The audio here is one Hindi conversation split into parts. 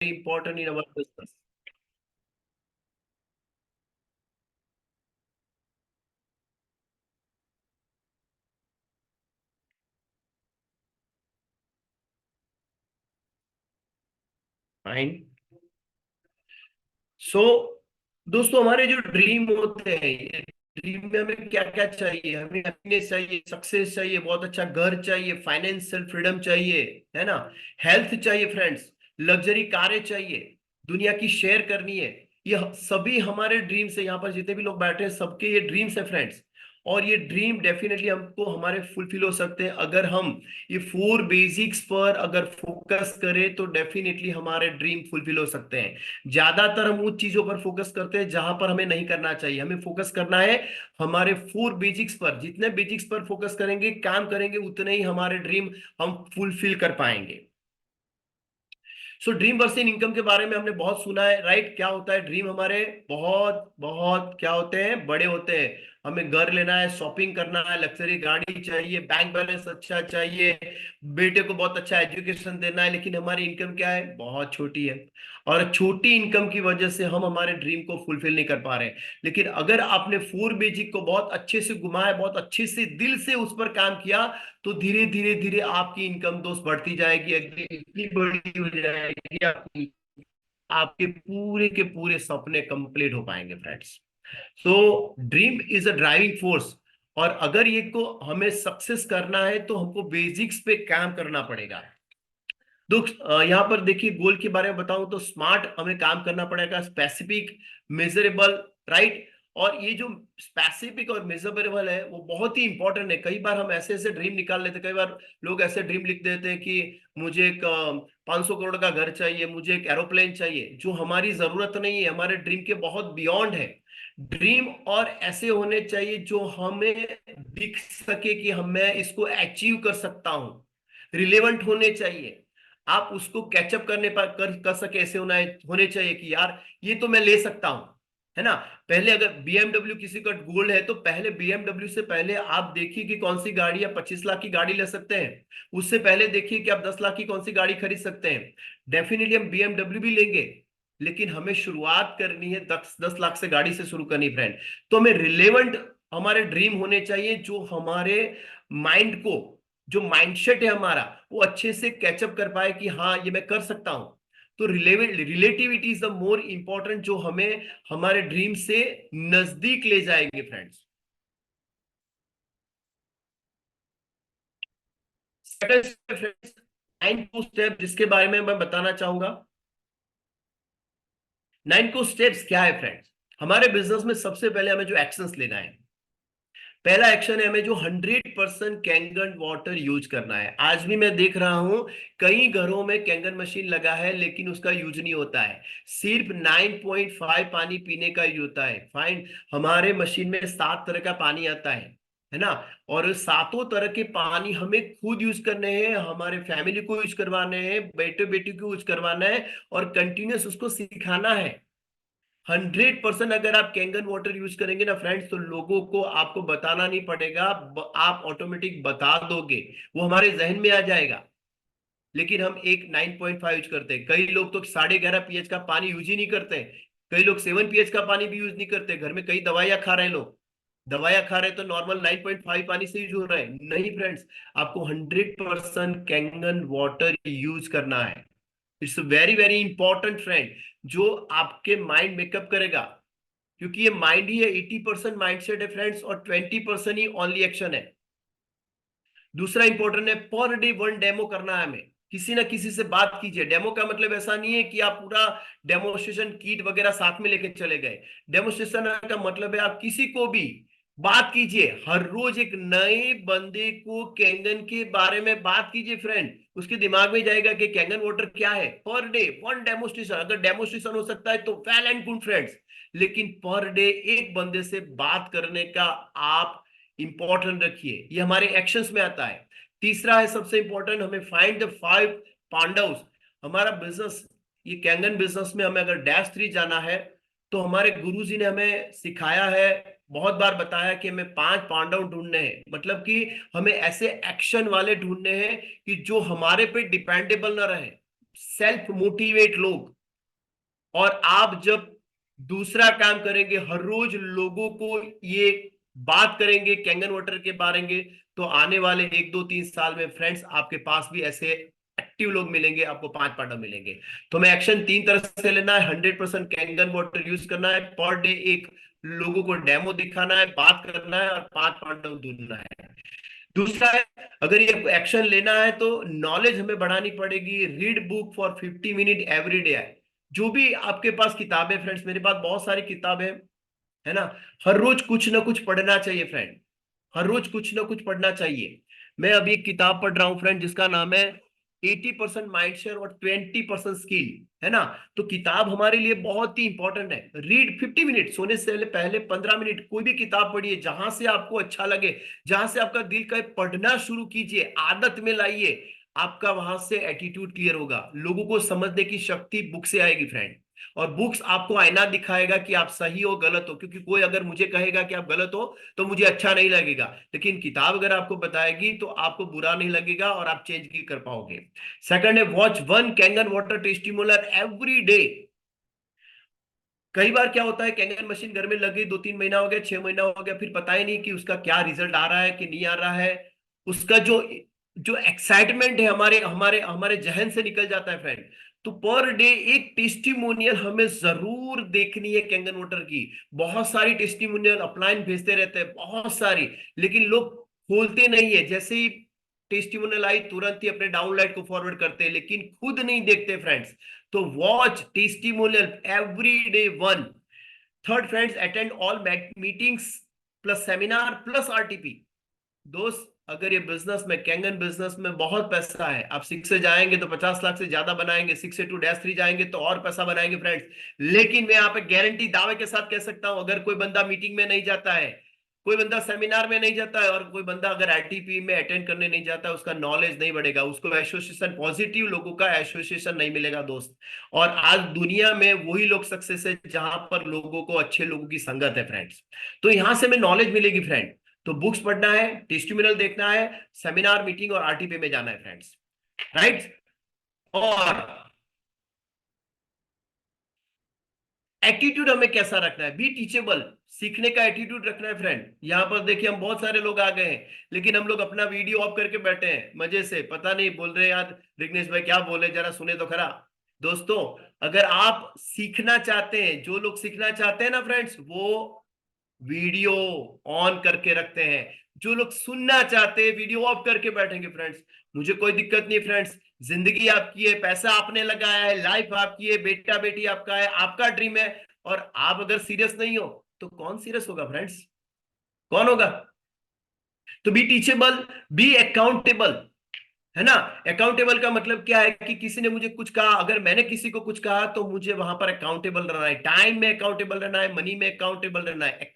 important in our business. Fine. सो दोस्तों, हमारे जो ड्रीम होते हैं, ड्रीम में हमें क्या क्या चाहिए? हमें हैप्पीनेस चाहिए, सक्सेस चाहिए, बहुत अच्छा घर चाहिए, फाइनेंशियल फ्रीडम चाहिए, है ना, हेल्थ चाहिए फ्रेंड्स, लग्जरी कारें चाहिए, दुनिया की शेयर करनी है। ये सभी हमारे ड्रीम्स है। यहाँ पर जितने भी लोग बैठे हैं सबके ये ड्रीम्स है फ्रेंड्स। और ये ड्रीम डेफिनेटली हमको हमारे फुलफिल हो सकते हैं अगर हम ये फोर बेसिक्स पर अगर फोकस करें, तो डेफिनेटली हमारे ड्रीम फुलफिल हो सकते हैं। ज्यादातर हम उन चीजों पर फोकस करते हैं जहां पर हमें नहीं करना चाहिए। हमें फोकस करना है हमारे फोर बेसिक्स पर। जितने बेसिक्स पर फोकस करेंगे, काम करेंगे, उतने ही हमारे ड्रीम हम फुलफिल कर पाएंगे। सो ड्रीम वर्सेस इनकम के बारे में हमने बहुत सुना है, राइट? क्या होता है? ड्रीम हमारे बहुत बहुत क्या होते हैं, बड़े होते हैं। हमें घर लेना है, शॉपिंग करना है, लग्जरी गाड़ी चाहिए, बैंक बैलेंस अच्छा चाहिए, बेटे को बहुत अच्छा एजुकेशन देना है। लेकिन हमारी इनकम क्या है? बहुत छोटी है। और छोटी इनकम की वजह से हम हमारे ड्रीम को फुलफिल नहीं कर पा रहे हैं। लेकिन अगर आपने फोर बेसिक को बहुत अच्छे से घुमाया, बहुत अच्छे से दिल से उस पर काम किया, तो धीरे धीरे धीरे आपकी इनकम दोस्त बढ़ती जाएगी, अगली इतनी बड़ी हो जाएगी आपकी, आपके पूरे के पूरे सपने कंप्लीट हो पाएंगे फ्रेंड्स। तो dream is a driving force. और अगर ये को हमें सक्सेस करना है, तो हमको बेसिक्स पे काम करना पड़ेगा। दुख यहाँ पर देखिए, गोल के बारे में बताऊं तो स्मार्ट हमें काम करना पड़ेगा, स्पेसिफिक, मेजरेबल, राइट। और ये जो स्पेसिफिक और मेजरेबल है वो बहुत ही इंपॉर्टेंट है। कई बार हम ऐसे ऐसे ड्रीम निकाल लेते हैं, कई बार लोग ऐसे ड्रीम लिख देते हैं कि मुझे एक 500 करोड़ का घर चाहिए, मुझे एक एरोप्लेन चाहिए, जो हमारी जरूरत नहीं है, हमारे ड्रीम के बहुत बियॉन्ड है। ड्रीम और ऐसे होने चाहिए जो हमें दिख सके कि हम मैं इसको अचीव कर सकता हूं, रिलेवेंट होने चाहिए। आप उसको कैचअप करने पर कर सके, ऐसे होने चाहिए कि यार ये तो मैं ले सकता हूं, है ना। पहले अगर बीएमडब्ल्यू किसी का गोल्ड है, तो पहले बीएमडब्ल्यू से पहले आप देखिए कि कौन सी गाड़ी, आप 25 लाख की गाड़ी ले सकते हैं। उससे पहले देखिए कि आप 10 लाख की कौन सी गाड़ी खरीद सकते हैं। डेफिनेटली हम बीएमडब्ल्यू भी लेंगे, लेकिन हमें शुरुआत करनी है 10 10 लाख से गाड़ी से शुरू करनी फ्रेंड। तो हमें रिलेवेंट हमारे ड्रीम होने चाहिए, जो हमारे माइंड को, जो माइंडसेट है हमारा, वो अच्छे से कैचअप कर पाए कि हाँ ये मैं कर सकता हूं। तो relativity is the more important, जो हमें हमारे ड्रीम से नजदीक ले जाएंगे friends. Second step friends, 9 step जिसके बारे में मैं बताना चाहूंगा। 9 स्टेप्स क्या है फ्रेंड्स? हमारे बिजनेस में सबसे पहले हमें जो एक्शंस लेना है, पहला एक्शन है हमें जो 100% कैंगन वाटर यूज करना है। आज भी मैं देख रहा हूं कई घरों में कैंगन मशीन लगा है, लेकिन उसका यूज नहीं होता है। सिर्फ 9.5 पानी पीने का यूज होता है। फाइन, हमारे मशीन में 7 तरह का पानी आता है ना। और सातों तरह के पानी हमें खुद यूज करने हैं, हमारे फैमिली को यूज करवाने हैं, बेटे बेटी को यूज करवाना है, और कंटिन्यूस उसको सिखाना है। 100% अगर आप कैंगन वाटर यूज करेंगे ना फ्रेंड्स, तो लोगों को आपको बताना नहीं पड़ेगा, आप ऑटोमेटिक बता दोगे, वो हमारे जहन में आ जाएगा। लेकिन हम एक 9.5 यूज करते हैं, कई लोग तो 11.5 pH का पानी यूज ही नहीं करते हैं, कई लोग 7 pH का पानी भी यूज नहीं करते। घर में कई दवाइयां खा रहे हैं लोग, दवाइयां खा रहे हैं तो नॉर्मल 9.5 पानी से यूज हो रहा है। नहीं फ्रेंड्स, आपको 100% कैंगन वाटर यूज करना है। It's very very important friend, जो आपके माइंड मेकअप करेगा। क्योंकि ये माइंड ही है, 80% माइंडसेट है फ्रेंड्स, और 20% ही ओनली एक्शन है। दूसरा इंपॉर्टेंट है, पर डे 1 डेमो करना है हमें। किसी ना किसी से बात कीजिए। डेमो का मतलब ऐसा नहीं है कि आप पूरा डेमोस्ट्रेशन किट वगैरह साथ में लेके चले गए। डेमोस्ट्रेशन का मतलब है आप किसी को भी बात कीजिए, हर रोज एक नए बंदे को कैंगन के बारे में बात कीजिए फ्रेंड। उसके दिमाग में जाएगा कि कैंगन वाटर क्या है। पर डे 1 डेमोस्ट्रेशन, अगर डेमोस्ट्रेशन हो सकता है तो वेल एंड गुड फ्रेंड्स, लेकिन पर डे एक बंदे से बात करने का आप इंपॉर्टेंट रखिए, ये हमारे एक्शंस में आता है। तीसरा है सबसे इंपॉर्टेंट, हमें फाइंड द 5 पांडव्स। हमारा बिजनेस, ये कैंगन बिजनेस में हमें अगर -3 जाना है, तो हमारे गुरुजी ने हमें सिखाया है, बहुत बार बताया कि हमें 5 पांडव ढूंढने हैं। मतलब कि हमें ऐसे एक्शन वाले ढूंढने हैं कि जो हमारे पे डिपेंडेबल ना रहे, सेल्फ मोटिवेट लोग, और आप जब दूसरा काम करेंगे, हर रोज लोगों को ये बात करेंगे कैंगन वाटर के बारे में, तो आने वाले 1 2 3 साल में फ्रेंड्स आपके पास भी ऐसे एक्टिव लोग मिलेंगे, आपको 5 पार्टनर मिलेंगे। तो मैं एक्शन 3 तरह से लेना है: 100% कैंगन वाटर यूज करना है, पर डे एक लोगों को डेमो दिखाना है, बात करना है, और 5 पार्टनर ढूंढना है। दूसरा है, अगर ये एक्शन लेना है तो नॉलेज हमें बढ़ानी पड़ेगी। Read book for 50 minute every day. जो भी आपके पास किताबें, फ्रेंड्स मेरे पास बहुत सारी किताबें है ना, हर रोज कुछ ना कुछ पढ़ना चाहिए फ्रेंड, हर रोज कुछ ना कुछ पढ़ना चाहिए। मैं अभी एक किताब पढ़ रहा हूं फ्रेंड, जिसका नाम है 80% माइंडसेट और 20% स्किल, है ना। तो किताब हमारे लिए बहुत ही इंपॉर्टेंट है। रीड 50 मिनट, सोने से पहले 15 मिनट कोई भी किताब पढ़िए, जहां से आपको अच्छा लगे, जहां से आपका दिल का पढ़ना शुरू कीजिए, आदत में लाइए। आपका वहां से एटीट्यूड क्लियर होगा, लोगों को समझने की शक्ति बुक से आएगी फ्रेंड। और बुक्स आपको आईना दिखाएगा कि आप सही हो गलत हो, क्योंकि कोई अगर मुझे कहेगा कि आप गलत हो तो मुझे अच्छा नहीं लगेगा, लेकिन किताब अगर आपको बताएगी तो आपको बुरा नहीं लगेगा और आप चेंज भी कर पाओगे। सेकंड है, watch one Kangen water testimonial every day. कई बार क्या होता है, कैंगन मशीन घर में लगी 2 3 महीना हो गया, 6 महीना हो गया, फिर पता ही नहीं कि उसका क्या रिजल्ट आ रहा है कि नहीं आ रहा है। उसका जो जो एक्साइटमेंट है हमारे हमारे हमारे जहन से निकल जाता है फ्रेंड। तो पर डे एक टेस्टिमोनियल हमें जरूर देखनी है कैंगन वाटर की। बहुत सारी टेस्टिमोनियल अपलाइन भेजते रहते हैं, बहुत सारी, लेकिन लोग खोलते नहीं है। जैसे ही टेस्टिमोनियल आई तुरंत ही अपने डाउनलाइट को फॉरवर्ड करते हैं, लेकिन खुद नहीं देखते फ्रेंड्स। तो watch testimonial every day one. Third friends, attend all meetings plus seminar plus RTP. दोस्त, अगर ये बिजनेस में, कैंगन बिजनेस में बहुत पैसा है। आप 6 से जाएंगे तो 50 लाख से ज्यादा बनाएंगे, 6 से टू डैश 3 जाएंगे तो और पैसा बनाएंगे फ्रेंड्स। लेकिन मैं यहाँ पे गारंटी दावे के साथ कह सकता हूं, अगर कोई बंदा मीटिंग में नहीं जाता है, कोई बंदा सेमिनार में नहीं जाता है, और कोई बंदा अगर आरटीपी में अटेंड करने नहीं जाता है, उसका नॉलेज नहीं बढ़ेगा, उसको एसोसिएशन, पॉजिटिव लोगों का एसोसिएशन नहीं मिलेगा दोस्त। और आज दुनिया में वही लोग सक्सेस है जहां पर लोगों को, अच्छे लोगों की संगत है फ्रेंड्स। तो यहां से हमें नॉलेज मिलेगी फ्रेंड। तो बुक्स पढ़ना है, टेस्टिमोनियल देखना है, सेमिनार, मीटिंग और आरटीपी में जाना है फ्रेंड्स, राइट। और एटीट्यूड हमें कैसा रखना है? बी टीचेबल, सीखने का एटीट्यूड रखना है फ्रेंड। यहां पर देखिए, हम बहुत सारे लोग आ गए हैं, लेकिन हम लोग अपना वीडियो ऑफ करके बैठे हैं मजे से, पता नहीं बोल रहे यार विघ्नेश भाई क्या बोले, जरा सुने तो खरा। दोस्तों, अगर आप सीखना चाहते हैं, जो लोग सीखना चाहते हैं ना फ्रेंड्स, वो वीडियो ऑन करके रखते हैं। जो लोग सुनना चाहते हैं, वीडियो ऑफ करके बैठेंगे फ्रेंड्स। मुझे कोई दिक्कत नहीं फ्रेंड्स, जिंदगी आपकी है, पैसा आपने लगाया है, लाइफ आपकी है, बेटा बेटी आपका है, आपका ड्रीम है। और आप अगर सीरियस नहीं हो तो कौन सीरियस होगा फ्रेंड्स? कौन होगा? तो बी टीचेबल, बी अकाउंटेबल, है ना। अकाउंटेबल का मतलब क्या है कि किसी ने मुझे कुछ कहा, अगर मैंने किसी को कुछ कहा तो मुझे वहां पर अकाउंटेबल रहना है। टाइम में अकाउंटेबल रहना है, मनी में अकाउंटेबल रहना है।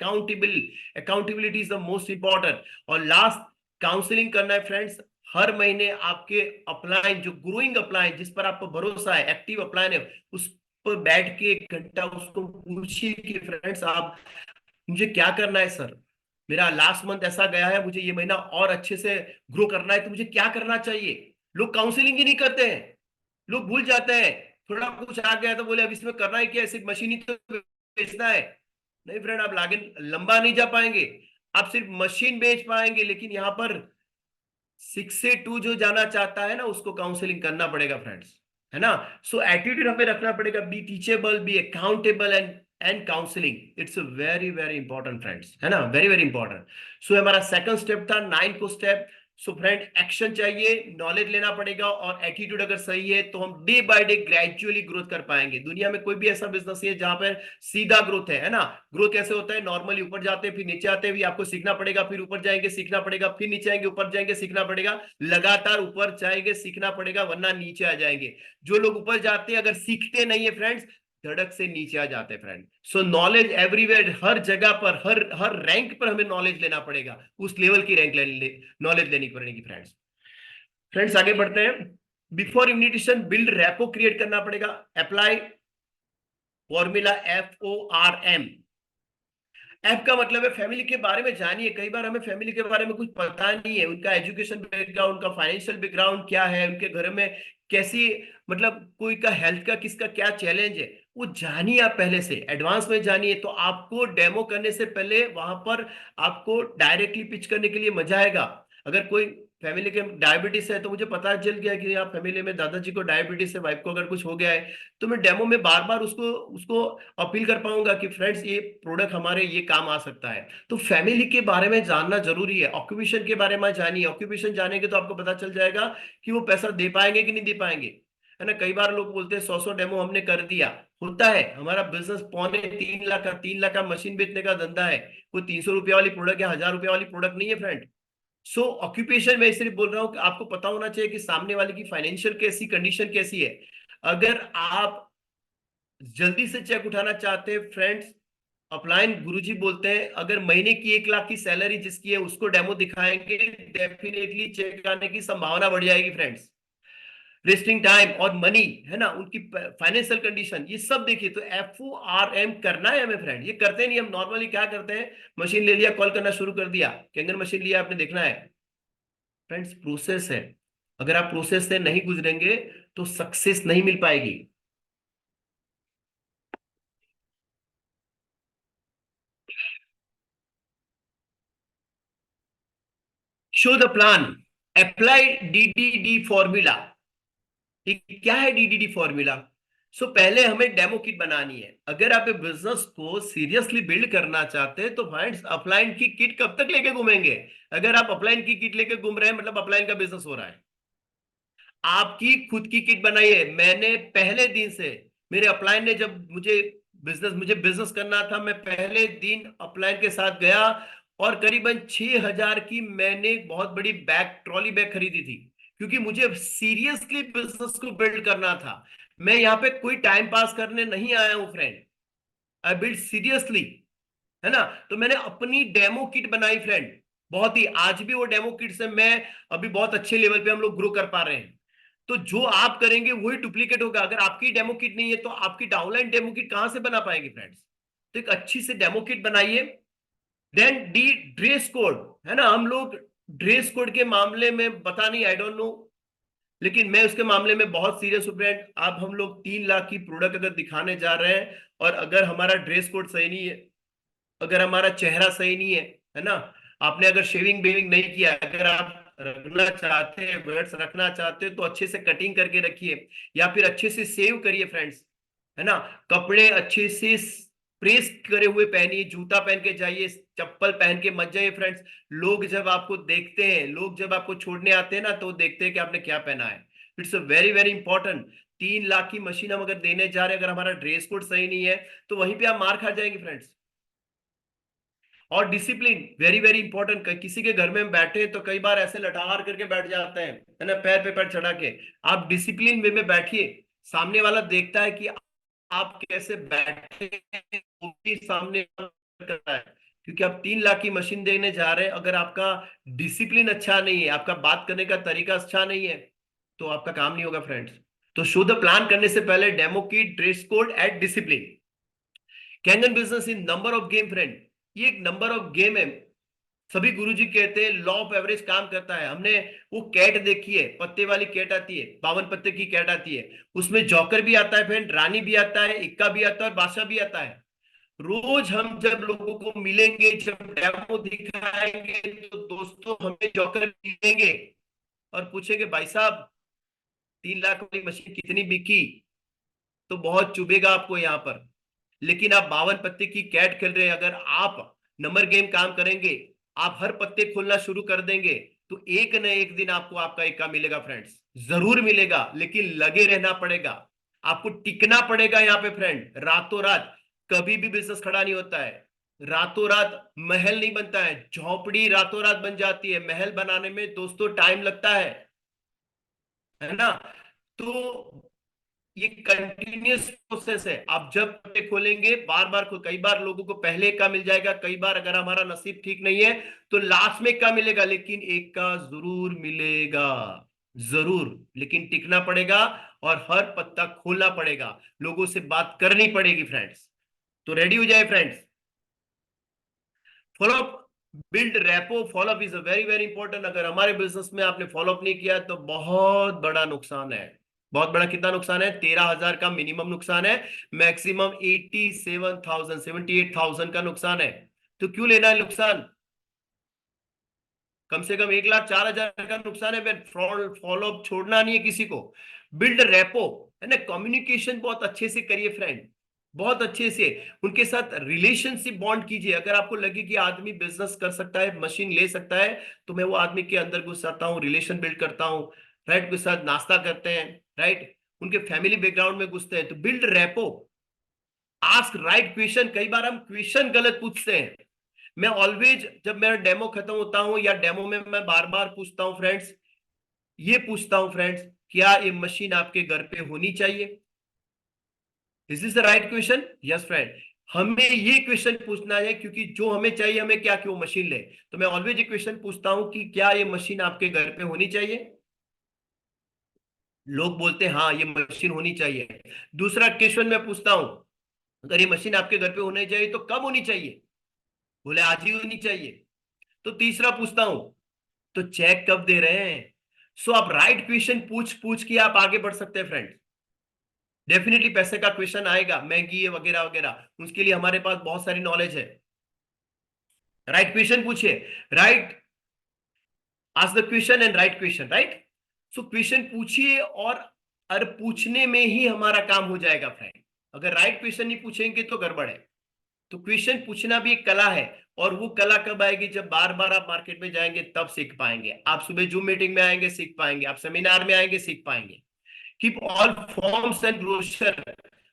Accountability is the most important. और लास्ट, काउंसलिंग करना है फ्रेंड्स। हर महीने आपके अपलाइन, जो ग्रोइंग अपलाइन, जिस पर आपको भरोसा है, एक्टिव अपलाइन है, उस पर बैठ के 1 घंटा उसको पूछिए कि फ्रेंड्स, आप, मुझे क्या करना है सर, मेरा लास्ट मंथ ऐसा गया है, मुझे ये महीना और अच्छे से ग्रो करना है, तो मुझे क्या करना चाहिए? लोग काउंसलिंग ही नहीं करते हैं, लोग भूल जाते हैं। थोड़ा कुछ आ गया तो बोले अब इसमें करना है क्या, सिर्फ मशीन ही तो बेचना है। नहीं फ्रेंड, आप लागे लंबा नहीं जा पाएंगे। आप सिर्फ मशीन बेच पाएंगे, लेकिन यहां पर 6 से 2 जो जाना चाहता है ना, उसको काउंसलिंग करना पड़ेगा फ्रेंड्स, है ना। सो एटीट्यूड हमें रखना पड़ेगा, be teachable, be accountable and counselling. It's very very important friends, है ना, वेरी वेरी इंपॉर्टेंट। सो हमारा सेकंड स्टेप था, 9 को स्टेप। सो फ्रेंड, एक्शन चाहिए, नॉलेज लेना पड़ेगा, और एटीट्यूड अगर सही है तो हम day by day gradually growth कर पाएंगे। दुनिया में कोई भी ऐसा बिजनेस है जहां पर सीधा ग्रोथ है ना। ग्रोथ कैसे होता है? नॉर्मली ऊपर जाते हैं, फिर नीचे आते हैं, भी आपको सीखना पड़ेगा, फिर ऊपर जाएंगे, सीखना पड़ेगा, फिर नीचे आएंगे, ऊपर जाएंगे, सीखना पड़ेगा। लगातार ऊपर जाएंगे, सीखना पड़ेगा, वरना नीचे आ जाएंगे। जो लोग ऊपर जाते हैं अगर सीखते नहीं है फ्रेंड्स, धड़क से नीचे आ जाते हैं फ्रेंड। सो नॉलेज एवरीवेयर, हर जगह पर, हर हर रैंक पर हमें नॉलेज लेना पड़ेगा, उस लेवल की रैंक नॉलेज लेनी पड़ेगी फ्रेंड्स। फ्रेंड्स आगे बढ़ते हैं। बिफोर इम्यूनिटेशन बिल्ड रैपो क्रिएट करना पड़ेगा। Apply formula FORM। एफ का मतलब है फैमिली के बारे में जानिए। कई बार हमें फैमिली के बारे में कुछ पता नहीं है, उनका एजुकेशन बैकग्राउंड, उनका फाइनेंशियल बैकग्राउंड क्या है, उनके घर में कैसी, मतलब कोई का हेल्थ का किसका क्या चैलेंज है, वो जानिए आप पहले से, एडवांस में जानिए, तो आपको डेमो करने से पहले वहां पर आपको डायरेक्टली पिच करने के लिए मजा आएगा। अगर कोई फैमिली के डायबिटीज है, तो मुझे पता चल गया कि यहाँ फैमिली में दादाजी को डायबिटीज है, वाइफ को अगर कुछ हो गया है, तो मैं डेमो में बार बार उसको उसको अपील कर पाऊंगा कि फ्रेंड्स ये प्रोडक्ट हमारे ये काम आ सकता है। तो फैमिली के बारे में जानना जरूरी है। ऑक्यूपेशन के बारे में जानिए, ऑक्यूपेशन जानेंगे तो आपको पता चल जाएगा कि वो पैसा दे पाएंगे कि नहीं दे पाएंगे। है ना, कई बार लोग बोलते हैं 100 डेमो हमने कर दिया। होता है, हमारा बिजनेस 2.25 लाख का, 3 लाख का मशीन बेचने का धंधा है, कोई 300 रुपया वाली प्रोडक्ट या 1000 रुपया वाली प्रोडक्ट नहीं है फ्रेंड। सो ऑक्यूपेशन में इसलिए बोल रहा हूं कि आपको पता होना चाहिए कि सामने वाले की फाइनेंशियल कैसी कंडीशन कैसी है। अगर आप जल्दी से चेक उठाना चाहते हैं फ्रेंड्स, अपलाइन गुरुजी बोलते हैं अगर महीने की 1 लाख की सैलरी जिसकी है उसको डेमो दिखाएंगे, डेफिनेटली चेक आने की संभावना बढ़ जाएगी फ्रेंड्स। वेस्टिंग टाइम और मनी, है ना, उनकी फाइनेंशियल कंडीशन, ये सब देखिए। तो FORM करना है हमें फ्रेंड, ये करते नहीं हम। नॉर्मली क्या करते हैं, मशीन ले लिया, कॉल करना शुरू कर दिया, कैंगन मशीन लिया आपने, देखना है फ्रेंड्स, प्रोसेस है। अगर आप प्रोसेस से नहीं गुजरेंगे तो सक्सेस नहीं मिल पाएगी। Show the plan, apply DDD formula. ठीक, क्या है DDD फॉर्मूला? सो पहले हमें डेमो किट बनानी है। अगर आप बिजनेस को सीरियसली बिल्ड करना चाहते हैं तो फ्रेंड्स, अपलाइन की किट कब तक लेके घूमेंगे? अगर आप अपलाइन की किट लेके घूम रहे हैं, मतलब अपलाइन का बिजनेस हो रहा है। आपकी खुद की किट बनाइए। मैंने पहले दिन से, मेरे अपलाइन ने जब मुझे बिजनेस करना था, मैं पहले दिन अपलाइन के साथ गया और करीबन 6,000 की मैंने बहुत बड़ी बैग, ट्रॉली बैग खरीदी थी, क्योंकि मुझे सीरियसली बिजनेस को बिल्ड करना था। मैं यहाँ पे कोई टाइम पास करने नहीं आया हूँ फ्रेंड, आई बिल्ड सीरियसली। है ना, तो मैंने अपनी डेमो किट बनाई फ्रेंड। बहुत ही, आज भी वो डेमो किट से मैं अभी बहुत अच्छे लेवल पे हम लोग ग्रो कर पा रहे हैं। तो जो आप करेंगे वही डुप्लीकेट होगा। अगर आपकी डेमो किट नहीं है तो आपकी डाउनलाइन डेमो किट कहां से बना पाएंगे फ्रेंड्स? तो एक अच्छी से डेमो किट बनाइए। देन डी ड्रेस कोड, है ना, हम लोग ड्रेस कोड के मामले में पता नहीं, आई डोंट नो, लेकिन मैं उसके मामले में बहुत सीरियस हूं फ्रेंड। अब हम लोग 3 लाख की प्रोडक्ट अगर दिखाने जा रहे हैं, और अगर हमारा ड्रेस कोड सही नहीं है, अगर हमारा चेहरा सही नहीं है ना, आपने अगर शेविंग बेविंग नहीं किया, अगर आप रखना चाहते हैं, वर्ड्स रखना चाहते हैं, तो अच्छे से कटिंग करके रखिए, या फिर अच्छे से सेव करिए फ्रेंड्स। है ना, कपड़े अच्छे से प्रेस करे हुए पहनिए, जूता पहन के जाइए, चप्पल पहन के मत जाइए फ्रेंड्स। लोग जब आपको देखते हैं, लोग जब आपको छोड़ने आते हैं ना, तो देखते हैं कि आपने क्या पहना है। It's a very very important. 3 lakh की मशीन हम अगर देने जा रहे हैं, अगर हमारा ड्रेस कोड सही नहीं है, तो वहीं पे आप मार खा जाएंगे फ्रेंड्स। और डिसिप्लिन वेरी वेरी इंपॉर्टेंट। किसी के घर में हम बैठे हैं तो कई बार ऐसे लठार करके बैठ जाते हैं, है ना, पैर पे पैर चढ़ा के। आप डिसिप्लिन वे में बैठिए, सामने वाला देखता है कि आप कैसे बैठे हैं, वो भी सामने करता है। क्योंकि आप 3 लाख की मशीन देने जा रहे हैं, अगर आपका डिसिप्लिन अच्छा नहीं है, आपका बात करने का तरीका अच्छा नहीं है, तो आपका काम नहीं होगा फ्रेंड्स। तो शुद्ध प्लान करने से पहले डेमो की, dress code and discipline. Kangen business in number of game friend, ये एक नंबर ऑफ गेम है। सभी गुरुजी कहते हैं लॉ ऑफ एवरेज काम करता है। हमने वो कैट देखी है, पत्ते वाली कैट आती है, 52 पत्ते की कैट आती है, उसमें जॉकर भी आता है फ्रेंड, रानी भी आता है, इक्का भी आता है और बादशाह भी आता है। रोज हम जब लोगों को मिलेंगे, जब डेमो दिखाएंगे, तो दोस्तों हमें जॉकर मिलेंगे और पूछेंगे भाई साहब 3 लाख वाली मशीन कितनी बिकी? तो बहुत चुभेगा आपको यहाँ पर। लेकिन आप 52 पत्ते की कैट खेल रहे हैं, अगर आप नंबर गेम काम करेंगे, आप हर पत्ते खोलना शुरू कर देंगे, तो एक न एक दिन आपको आपका इक्का मिलेगा फ्रेंड्स, जरूर मिलेगा। लेकिन लगे रहना पड़ेगा, आपको टिकना पड़ेगा यहाँ पे फ्रेंड। रातों रात कभी भी बिजनेस खड़ा नहीं होता है, रातों रात महल नहीं बनता है, झोपड़ी रातों रात बन जाती है, महल बनाने में दोस्तों टाइम लगता है ना। तो ये कंटिन्यूस प्रोसेस है। आप जब पत्ते खोलेंगे, बार बार कई बार लोगों को पहले एक का मिल जाएगा, कई बार अगर हमारा नसीब ठीक नहीं है तो लास्ट में एक का मिलेगा, लेकिन एक का जरूर मिलेगा, जरूर। लेकिन टिकना पड़ेगा और हर पत्ता खोलना पड़ेगा, लोगों से बात करनी पड़ेगी फ्रेंड्स। तो रेडी हो जाए friends. Follow up, build rapport. Follow up is a very very important. अगर हमारे बिजनेस में आपने फॉलोअप नहीं किया तो बहुत बड़ा नुकसान है। बहुत बड़ा कितना नुकसान है? 13,000 का मिनिमम नुकसान है, मैक्सिमम 87,000 78,000 का नुकसान है। तो क्यों लेना है नुकसान? कम से कम 1,04,000 का नुकसान है। फ्रॉड फॉलो अप छोड़ना नहीं है किसी को। बिल्ड रेपो, है ना, कम्युनिकेशन बहुत अच्छे से करिए फ्रेंड, बहुत अच्छे से उनके साथ रिलेशनशिप बॉन्ड कीजिए। अगर आपको लगे कि आदमी बिजनेस कर सकता है, मशीन ले सकता है, तो मैं वो आदमी के अंदर घुस जाता हूँ, रिलेशन बिल्ड करता हूँ, राइट, के साथ नाश्ता करते हैं, राइट, उनके फैमिली बैकग्राउंड में घुसते हैं, तो build repo. Ask right question. कई बार हम क्वेश्चन गलत पूछते हैं। मैं ऑलवेज जब मेरा डेमो खत्म होता हूं या डेमो में मैं बार बार पूछता हूं फ्रेंड्स, ये पूछता हूं फ्रेंड्स, क्या ये मशीन आपके घर पे होनी चाहिए? Is this the right question? Yes friend, हमें ये क्वेश्चन पूछना है, क्योंकि जो हमें चाहिए, हमें क्या, क्यों मशीन ले। तो मैं ऑलवेज ये क्वेश्चन पूछता हूं कि क्या ये मशीन आपके घर पे होनी चाहिए? लोग बोलते हैं हाँ ये मशीन होनी चाहिए। दूसरा क्वेश्चन मैं पूछता हूं, अगर ये मशीन आपके घर पे होनी चाहिए तो कब होनी चाहिए? बोले आज ही होनी चाहिए। तो तीसरा पूछता हूं, तो चेक कब दे रहे हैं? सो आप राइट क्वेश्चन पूछ पूछ के आप आगे बढ़ सकते हैं फ्रेंड्स। डेफिनेटली पैसे का क्वेश्चन आएगा, महंगी है वगैरह वगैरह, उसके लिए हमारे पास बहुत सारी नॉलेज है। राइट क्वेश्चन पूछिए, right, ask the question and right question, right. So question पूछिए, और पूछने में ही हमारा काम हो जाएगा फ्रेंड। अगर राइट क्वेश्चन नहीं पूछेंगे तो गड़बड़ है। तो क्वेश्चन पूछना भी एक कला है, और वो कला कब आएगी? जब बार बार आप मार्केट में जाएंगे तब सीख पाएंगे। आप सुबह जूम मीटिंग में आएंगे सीख पाएंगे, आप सेमिनार में आएंगे सीख पाएंगे। Keep all forms and brochure.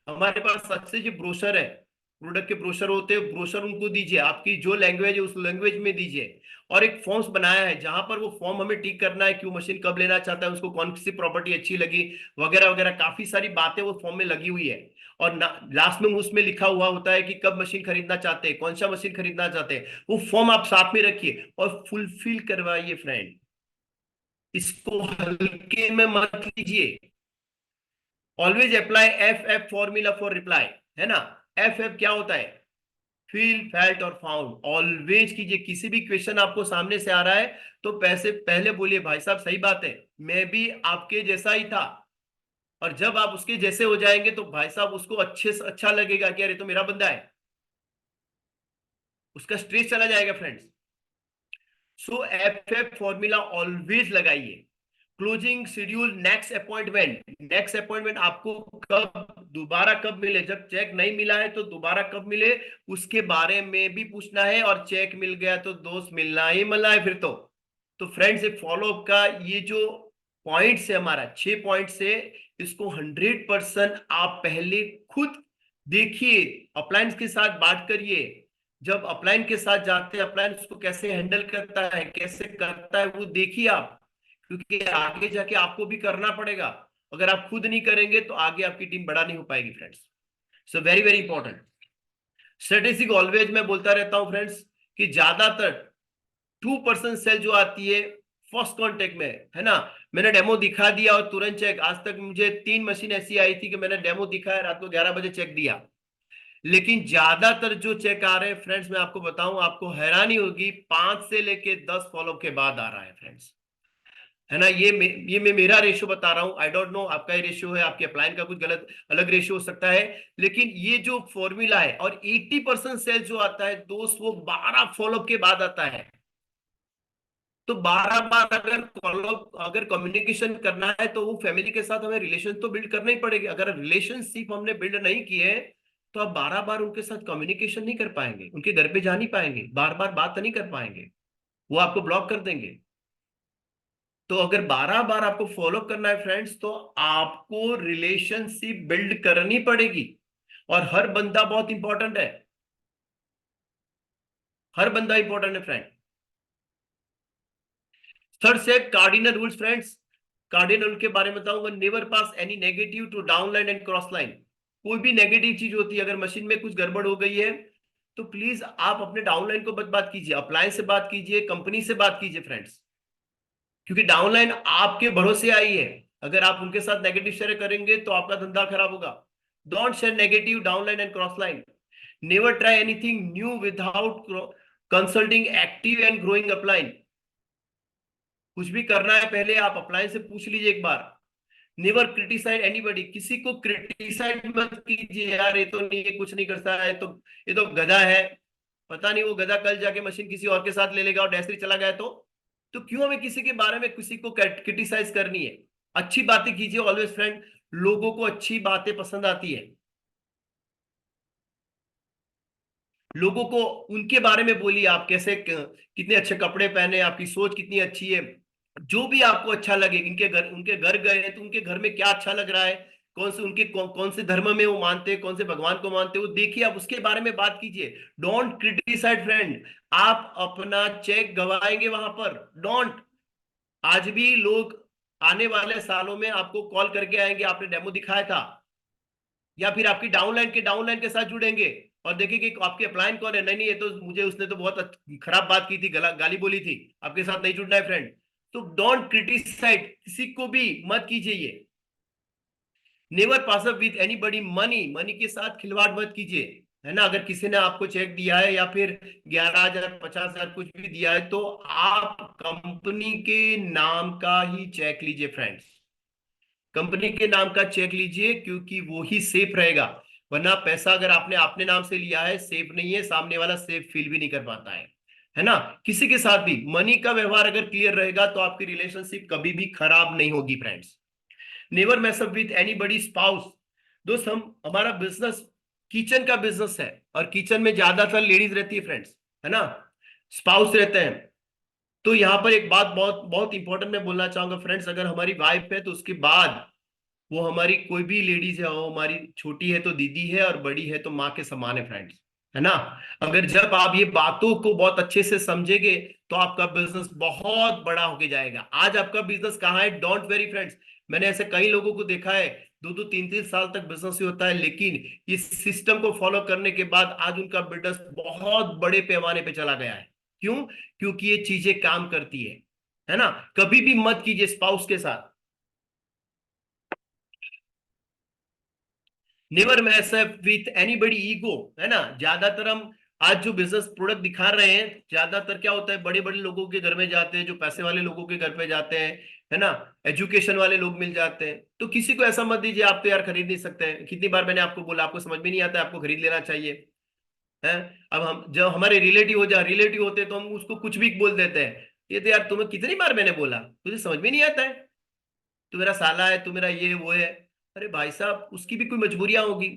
हमारे पास अच्छे जो ब्रोशर है, प्रोडक्ट के ब्रोशर होते हैं, ब्रोशर उनको दीजिए, आपकी जो लैंग्वेज है उस लैंग्वेज में दीजिए। और एक फॉर्म्स बनाया है जहां पर वो फॉर्म हमें टिक करना है, क्यों मशीन कब लेना चाहता है, उसको कौन सी प्रॉपर्टी अच्छी लगी, वगैरह वगैरह, काफी सारी बातें वो फॉर्म में लगी हुई है। और लास्ट में उसमें लिखा हुआ होता है कि कब मशीन खरीदना चाहते हैं, कौन सा मशीन खरीदना चाहते हैं। वो फॉर्म आप साथ में रखिए और फुलफिल करवाइए फ्रेंड। इसको हल्के में मत लीजिए। Always apply F F formula for reply, है ना। एफ एफ क्या होता है? फील, फेल्ट और फाउंड। ऑलवेज कीजिए, किसी भी क्वेश्चन आपको सामने से आ रहा है तो पैसे पहले बोलिए भाई साहब सही बात है, मैं भी आपके जैसा ही था। और जब आप उसके जैसे हो जाएंगे तो भाई साहब उसको अच्छे से अच्छा लगेगा कि अरे तो मेरा बंदा है, उसका स्ट्रेस चला जाएगा फ्रेंड्स। सो एफ एफ फॉर्मूला ऑलवेज लगाइए। Closing schedule, next appointment. Next appointment आपको कब, दोबारा कब मिले, जब चेक नहीं मिला है तो दोबारा कब मिले, उसके बारे में भी पूछना है। और चेक मिल गया तो दोस्त मिलना ही मिलना है फिर तो फ्रेंड्स ये फॉलोअप का ये जो पॉइंट्स है, हमारा 6 पॉइंट से, इसको 100% आप पहले खुद देखिए, अप्लायंस के साथ बात करिए। जब अपलाइन के साथ जाते हैं, अपलाइन उसको कैसे हैंडल करता है, कैसे करता है, वो देखिए आप, क्योंकि आगे जाके आपको भी करना पड़ेगा। अगर आप खुद नहीं करेंगे तो आगे आपकी टीम बड़ा नहीं हो पाएगी friends. So very very important. Strategic always मैं बोलता रहता हूं फ्रेंड्स कि ज्यादातर 2% सेल जो आती है फर्स्ट कांटेक्ट में, है ना। मैंने डेमो दिखा दिया और तुरंत चेक। आज तक मुझे 3 मशीन ऐसी आई थी कि मैंने डेमो दिखाया, रात को 11 बजे चेक दिया। लेकिन ज्यादातर जो चेक आ रहे हैं फ्रेंड्स, मैं आपको बताऊं, आपको हैरानी होगी, 5 से लेके 10 फॉलोअप के बाद आ रहा है फ्रेंड्स, है ना। ये मैं मेरा रेशियो बता रहा हूं, आई डोंट नो आपका ये रेशियो है, आपके अपलाइन का कुछ गलत अलग रेशियो हो सकता है। लेकिन ये जो फॉर्मूला है, और 80% सेल जो आता है दोस्त, वो 12 फॉलोअप के बाद आता है। तो 12 बार अगर फॉलोअप, अगर कम्युनिकेशन करना है तो वो फैमिली के साथ हमें रिलेशन तो बिल्ड करना ही पड़ेगी। अगर रिलेशनशिप हमने बिल्ड नहीं किए तो आप 12 बार उनके साथ कम्युनिकेशन नहीं कर पाएंगे, उनके घर पे जा नहीं पाएंगे, बार बार बात नहीं कर पाएंगे, वो आपको ब्लॉक कर देंगे। तो अगर 12 बार आपको फॉलो करना है फ्रेंड्स, तो आपको रिलेशनशिप बिल्ड करनी पड़ेगी। और हर बंदा बहुत इंपॉर्टेंट है, हर बंदा इंपॉर्टेंट है फ्रेंड। थर्ड से कार्डिनल रूल्स फ्रेंड्स, कार्डिनल के बारे में बताऊंगा। Never pass any negative to downline and cross line. कोई भी नेगेटिव चीज होती है, अगर मशीन में कुछ गड़बड़ हो गई है तो प्लीज आप अपने डाउनलाइन को मत बात कीजिए, अप्लायंस से बात कीजिए, कंपनी से बात कीजिए फ्रेंड्स। क्योंकि डाउनलाइन आपके भरोसे आई है, अगर आप उनके साथ नेगेटिव शेयर करेंगे तो आपका धंधा खराब होगा। Don't share negative downline and cross line. Never try anything new without consulting active and growing upline. कुछ भी करना है पहले आप अप्लायंस से पूछ लीजिए एक बार। नेवर क्रिटिसाइज एनीबॉडी, किसी को क्रिटिसाइज मत कीजिए, यार ये तो नहीं, ये कुछ नहीं करता है, ये तो गधा है, पता नहीं वो गधा कल जाके मशीन किसी और के साथ ले लेगा और डैसरी चला गया तो क्यों हमें किसी के बारे में किसी को क्रिटिसाइज करनी है। अच्छी बातें कीजिए ऑलवेज फ्रेंड, लोगों को अच्छी बातें पसंद आती है, लोगों को उनके बारे में बोलिए, आप कैसे कितने अच्छे कपड़े पहने, आपकी सोच कितनी अच्छी है, जो भी आपको अच्छा लगे। उनके घर गए हैं तो उनके घर में क्या अच्छा लग रहा है, कौन से धर्म में वो मानते हैं, कौन से भगवान को मानते हैं, वो देखिए, आप उसके बारे में बात कीजिए। डोंट क्रिटिसाइड फ्रेंड, आप अपना चेक गवाएंगे वहां पर। डोंट। आज भी लोग आने वाले सालों में आपको कॉल करके आएंगे, आपने डेमो दिखाया था, या फिर आपकी डाउनलाइन के साथ जुड़ेंगे और देखेंगे कि आपके अपलाइन कौन है। नहीं नहीं, ये तो मुझे उसने तो बहुत खराब बात की थी, गाली बोली थी, आपके साथ नहीं जुड़ना है फ्रेंड। तो डोंट क्रिटिसाइड, किसी को भी मत कीजिए ये। Never pass up with anybody, money, money के साथ खिलवाड़ मत कीजिए, है ना। अगर किसी ने आपको चेक दिया है या फिर 11,000 50,000 कुछ भी दिया है, तो आप कंपनी के नाम का ही चेक लीजिए फ्रेंड्स, कंपनी के नाम का चेक लीजिए, क्योंकि वो ही सेफ रहेगा। वरना पैसा अगर आपने अपने नाम से लिया है, सेफ नहीं है, सामने वाला सेफ फील भी नहीं कर पाता है ना। किसी के साथ भी मनी का व्यवहार अगर क्लियर रहेगा तो आपकी रिलेशनशिप कभी भी खराब नहीं होगी friends. Never mess up with anybody spouse. दोस्त, हम हमारा बिजनेस किचन का बिजनेस है, और किचन में ज्यादातर लेडीज रहती है फ्रेंड्स, है ना, स्पाउस रहते हैं। तो यहाँ पर एक बात बहुत बहुत इंपॉर्टेंट मैं बोलना चाहूंगा फ्रेंड्स, अगर हमारी वाइफ है तो उसके बाद वो हमारी कोई भी लेडीज है, वो हमारी छोटी है तो दीदी है, और बड़ी है तो माँ के समान है फ्रेंड्स, है ना। अगर जब आप ये बातों को बहुत अच्छे से समझेंगे तो आपका बिजनेस बहुत बड़ा होके जाएगा। आज आपका बिजनेस कहाँ है, डोंट वेरी फ्रेंड्स। मैंने ऐसे कई लोगों को देखा है, 2-2 3-3 साल तक बिजनेस ही होता है, लेकिन इस सिस्टम को फॉलो करने के बाद आज उनका बिजनेस बहुत बड़े पैमाने पे चला गया है। क्यों? क्योंकि ये चीजें काम करती है ना। कभी भी मत कीजिए स्पाउस के साथ। Never mess up with anybody ego, है ना। ज्यादातर हम आज जो बिजनेस प्रोडक्ट दिखा रहे हैं, ज्यादातर क्या होता है, बड़े बड़े लोगों के घर में जाते हैं, जो पैसे वाले लोगों के घर पे जाते हैं, है ना, एजुकेशन वाले लोग मिल जाते हैं। तो किसी को ऐसा मत दीजिए, आप तो यार खरीद नहीं सकते हैं, कितनी बार मैंने आपको बोला, आपको समझ में नहीं आता है, आपको खरीद लेना चाहिए, है। अब हम जब हमारे रिलेटिव होते हैं तो हम उसको कुछ भी बोल देते हैं, ये तो यार तुम्हें कितनी बार मैंने बोला, तुझे समझ में नहीं आता है, तू मेरा साला है, तू मेरा ये वो है। अरे भाई साहब, उसकी भी कोई मजबूरियां होगी,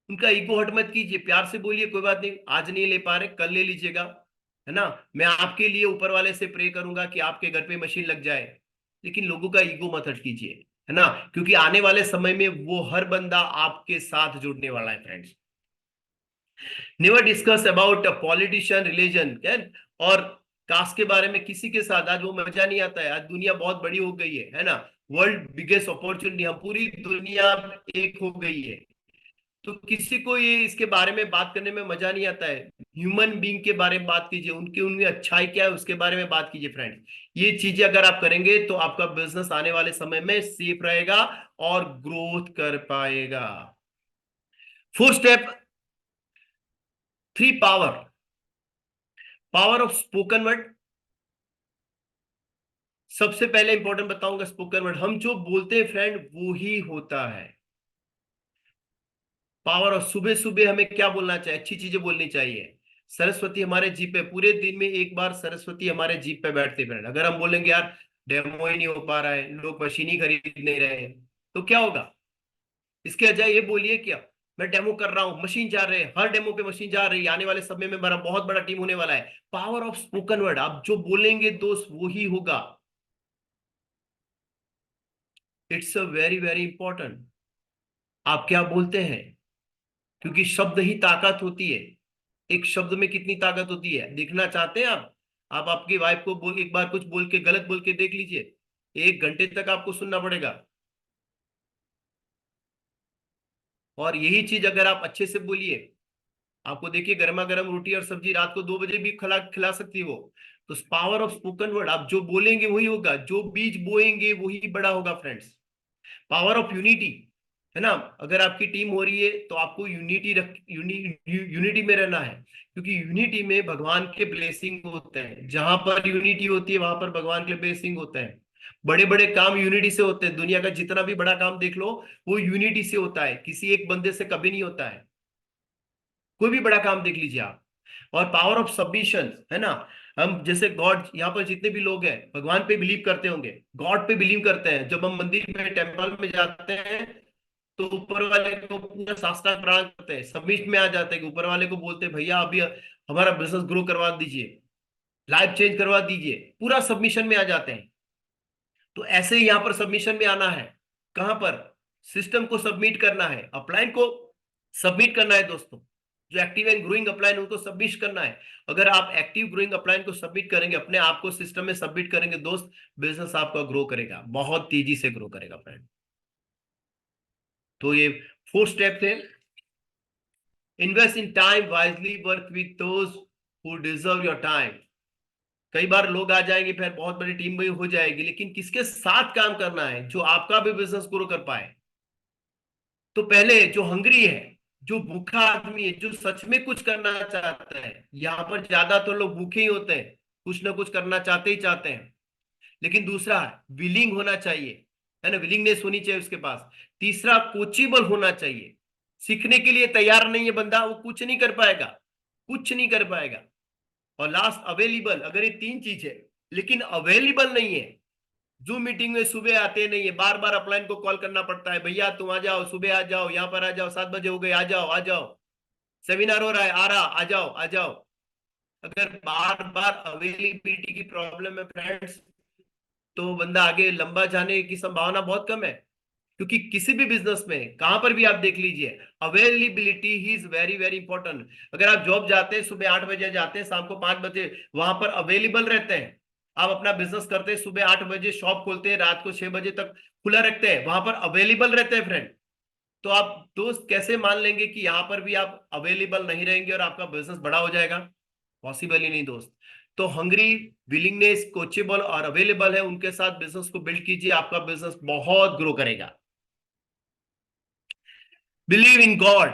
उनका ईगो हर्ट मत कीजिए, प्यार से बोलिए, कोई बात नहीं, आज नहीं ले पा रहे कल ले लीजिएगा, है ना। मैं आपके लिए ऊपर वाले से प्रे करूंगा कि आपके घर पे मशीन लग जाए, लेकिन लोगों का ईगो मत हर्ट कीजिए, है ना, क्योंकि आने वाले समय में वो हर बंदा आपके साथ जुड़ने वाला है friends. Never discuss about politician, religion और कास्ट के बारे में किसी के साथ, आज वो मजा नहीं आता है। आज दुनिया बहुत बड़ी हो गई है ना, वर्ल्ड बिगेस्ट अपॉर्चुनिटी, हम पूरी दुनिया एक हो गई है, तो किसी को ये इसके बारे में बात करने में मजा नहीं आता है। ह्यूमन बीइंग के बारे में बात कीजिए, उनकी उनमें अच्छाई क्या है उसके बारे में बात कीजिए फ्रेंड। ये चीजें अगर आप करेंगे तो आपका बिजनेस आने वाले समय में सेफ रहेगा और ग्रोथ कर पाएगा। 4 step 3 power, power of spoken word. सबसे पहले इंपॉर्टेंट बताऊंगा, स्पोकन वर्ड, हम जो बोलते हैं फ्रेंड वो ही होता है। पावर ऑफ, सुबह सुबह हमें क्या बोलना चाहिए, अच्छी चीजें बोलनी चाहिए। सरस्वती हमारे जीप पे, पूरे दिन में एक बार सरस्वती हमारे जीप पे बैठते फ्रेंड। अगर हम बोलेंगे यार डेमो ही नहीं हो पा रहा है, लोग मशीन ही खरीद नहीं रहे हैं, तो क्या होगा। इसके अजय ये बोलिए क्या, मैं डेमो कर रहा हूं, मशीन जा रहे हैं, हर डेमो पे मशीन जा रही है, आने वाले समय में मेरा बहुत बड़ा टीम होने वाला है। पावर ऑफ स्पोकन वर्ड, आप जो बोलेंगे दोस्त वो ही होगा। It's a very very important, आप क्या बोलते हैं, क्योंकि शब्द ही ताकत होती है। एक शब्द में कितनी ताकत होती है, देखना चाहते हैं आप आपकी वाइफ को एक बार कुछ बोल के, गलत बोल के देख लीजिए, 1 घंटे तक आपको सुनना पड़ेगा। और यही चीज अगर आप अच्छे से बोलिए, आपको देखिए गर्मा गर्म रोटी और सब्जी रात को 2 बजे भी खिला खिला सकती हो। तो पावर ऑफ स्पोकन वर्ड, आप जो बोलेंगे वही होगा, जो बीज बोएंगे वही बड़ा होगा फ्रेंड्स। पावर ऑफ यूनिटी, है ना। अगर आपकी टीम हो रही है तो आपको यूनिटी में रहना है, क्योंकि यूनिटी में भगवान के ब्लेसिंग होते हैं, जहां पर यूनिटी होती है वहां पर भगवान के ब्लेसिंग होते हैं। बड़े बड़े काम यूनिटी से होते हैं, दुनिया का जितना भी बड़ा काम देख लो वो यूनिटी से होता है, किसी एक बंदे से कभी नहीं होता है। कोई भी बड़ा काम देख लीजिए आप। और पावर ऑफ सबमिशन है ना। हम जैसे गॉड, यहाँ पर जितने भी लोग हैं भगवान पे बिलीव करते होंगे, गॉड पे बिलीव करते हैं, जब हम मंदिर में टेम्पल में जाते हैं तो ऊपर वाले को पूरा साष्टांग प्रणाम करते हैं, सबमिट में आ जाते हैं कि ऊपर वाले को बोलते हैं भैया अभी हमारा बिजनेस ग्रो करवा दीजिए, लाइफ चेंज करवा दीजिए, पूरा सबमिशन में आ जाते हैं। तो ऐसे ही यहां पर सबमिशन में आना है। कहां पर? सिस्टम को सबमिट करना है, अपलाइन को सबमिट करना है दोस्तों। जो एक्टिव एंड ग्रोइंग अपलाइन उनको सबमिट करना है। अगर आप एक्टिव ग्रोइंग अपलाइन को सबमिट करेंगे, अपने आप को सिस्टम में सबमिट करेंगे दोस्त, बिजनेस आपका ग्रो करेगा, बहुत तेजी से ग्रो करेगा फ्रेंड। तो ये 4 स्टेप थे। Invest in time wisely, work with those who deserve your time. कई बार लोग आ जाएंगे, फिर बहुत बड़ी टीम भी हो जाएगी, लेकिन किसके साथ काम करना है जो आपका भी बिजनेस ग्रो कर पाए। तो पहले जो हंग्री है, जो भूखा आदमी है, जो सच में कुछ करना चाहता है, यहाँ पर ज्यादातर लोग भूखे ही होते हैं, कुछ ना कुछ करना चाहते ही चाहते हैं। लेकिन दूसरा, विलिंग होना चाहिए, है ना, विलिंगनेस होनी चाहिए उसके पास। तीसरा, कोचेबल होना चाहिए, सीखने के लिए तैयार नहीं है बंदा, वो कुछ नहीं कर पाएगा, कुछ नहीं कर पाएगा। और लास्ट, अवेलेबल। अगर ये 3 चीज है लेकिन अवेलेबल नहीं है, जूम मीटिंग में सुबह आते नहीं है, बार बार अपलाइन को कॉल करना पड़ता है, भैया तुम आ जाओ, सुबह आ जाओ, यहाँ पर आ जाओ, 7 बजे हो गए, आ जाओ आ जाओ, सेमिनार हो रहा है, आ रहा, आ जाओ आ जाओ। अगर बार बार अवेलेबिलिटी की प्रॉब्लम है फ्रेंड्स, तो बंदा आगे लंबा जाने की संभावना बहुत कम है। क्योंकि किसी भी बिजनेस में कहां पर भी आप देख लीजिए, availability he is very very important. अगर आप जॉब जाते हैं, सुबह 8 बजे जाते हैं, शाम को 5 बजे वहां पर अवेलेबल रहते हैं। आप अपना बिजनेस करते हैं, सुबह 8 बजे शॉप खोलते हैं, रात को 6 बजे तक खुला रखते हैं, वहां पर अवेलेबल रहते हैं फ्रेंड। तो आप दोस्त कैसे मान लेंगे कि यहां पर भी आप अवेलेबल नहीं रहेंगे और आपका बिजनेस बड़ा हो जाएगा? पॉसिबल ही नहीं दोस्त। तो हंग्री, विलिंगनेस, कोचेबल और अवेलेबल है, उनके साथ बिजनेस को बिल्ड कीजिए, आपका बिजनेस बहुत ग्रो करेगा। Believe in God.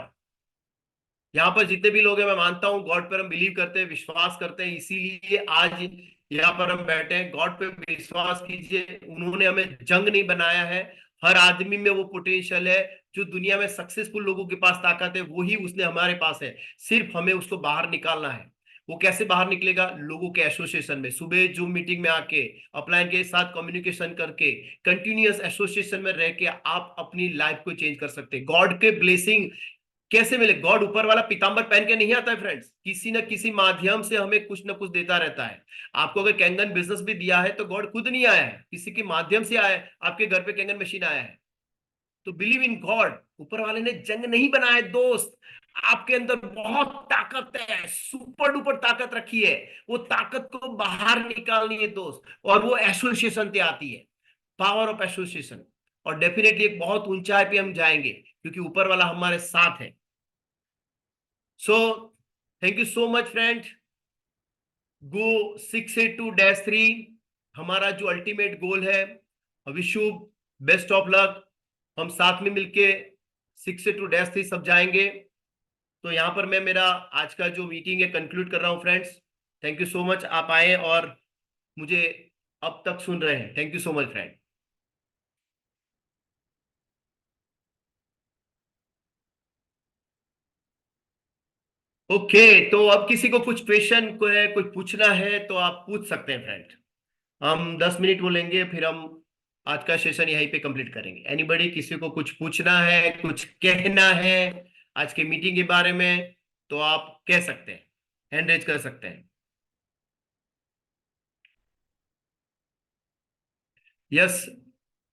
यहाँ पर जितने भी लोग हैं, मैं मानता हूँ गॉड पर हम बिलीव करते हैं, विश्वास करते हैं, इसीलिए आज यहाँ पर हम बैठे हैं। गॉड पे विश्वास कीजिए, उन्होंने हमें जंग नहीं बनाया है। हर आदमी में वो पोटेंशियल है, जो दुनिया में सक्सेसफुल लोगों के पास ताकत है वही उसने हमारे पास है, सिर्फ हमें उसको बाहर निकालना है। वो कैसे बाहर निकलेगा? लोगों के एसोसिएशन में, सुबह जूम मीटिंग में आके, अपलाइन के साथ कम्युनिकेशन करके, कंटिन्यूअस एसोसिएशन में रह के आप अपनी लाइफ को चेंज कर सकते हैं। गॉड के ब्लेसिंग कैसे मिले? गॉड ऊपर वाला पीतांबर पहन के नहीं आता है फ्रेंड्स, किसी न किसी माध्यम से हमें कुछ ना कुछ देता रहता है। आपको अगर कैंगन बिजनेस भी दिया है तो गॉड खुद नहीं आया है, किसी के माध्यम से आया है, आपके घर पे कैंगन मशीन आया है। तो बिलीव इन गॉड। ऊपर वाले ने जंग नहीं बनाया है दोस्त, आपके अंदर बहुत ताकत है, सुपर डुपर ताकत रखी है, वो ताकत को बाहर निकालनी है दोस्त, और वो एसोसिएशन से आती है, पावर ऑफ एसोसिएशन। और डेफिनेटली एक बहुत ऊंचाई पे हम जाएंगे, क्योंकि ऊपर वाला हमारे साथ है। So thank you so much friend. Go 682-3, हमारा जो अल्टीमेट गोल है। Wish you best of luck. हम साथ में मिलके 682-3 सब जाएंगे। तो यहाँ पर मैं मेरा आज का जो मीटिंग है कंक्लूड कर रहा हूँ friends. Thank you so much, आप आए और मुझे अब तक सुन रहे हैं। Thank you so much friend. Okay, तो अब किसी को कुछ क्वेश्चन को है, कुछ पूछना है तो आप पूछ सकते हैं फ्रेंड। हम 10 मिनट बोलेंगे, फिर हम आज का सेशन यहीं पे कंप्लीट करेंगे। एनीबडी, किसी को कुछ पूछना है, कुछ कहना है आज के मीटिंग के बारे में, तो आप कह सकते हैं, हैंड रेज कर सकते हैं। यस,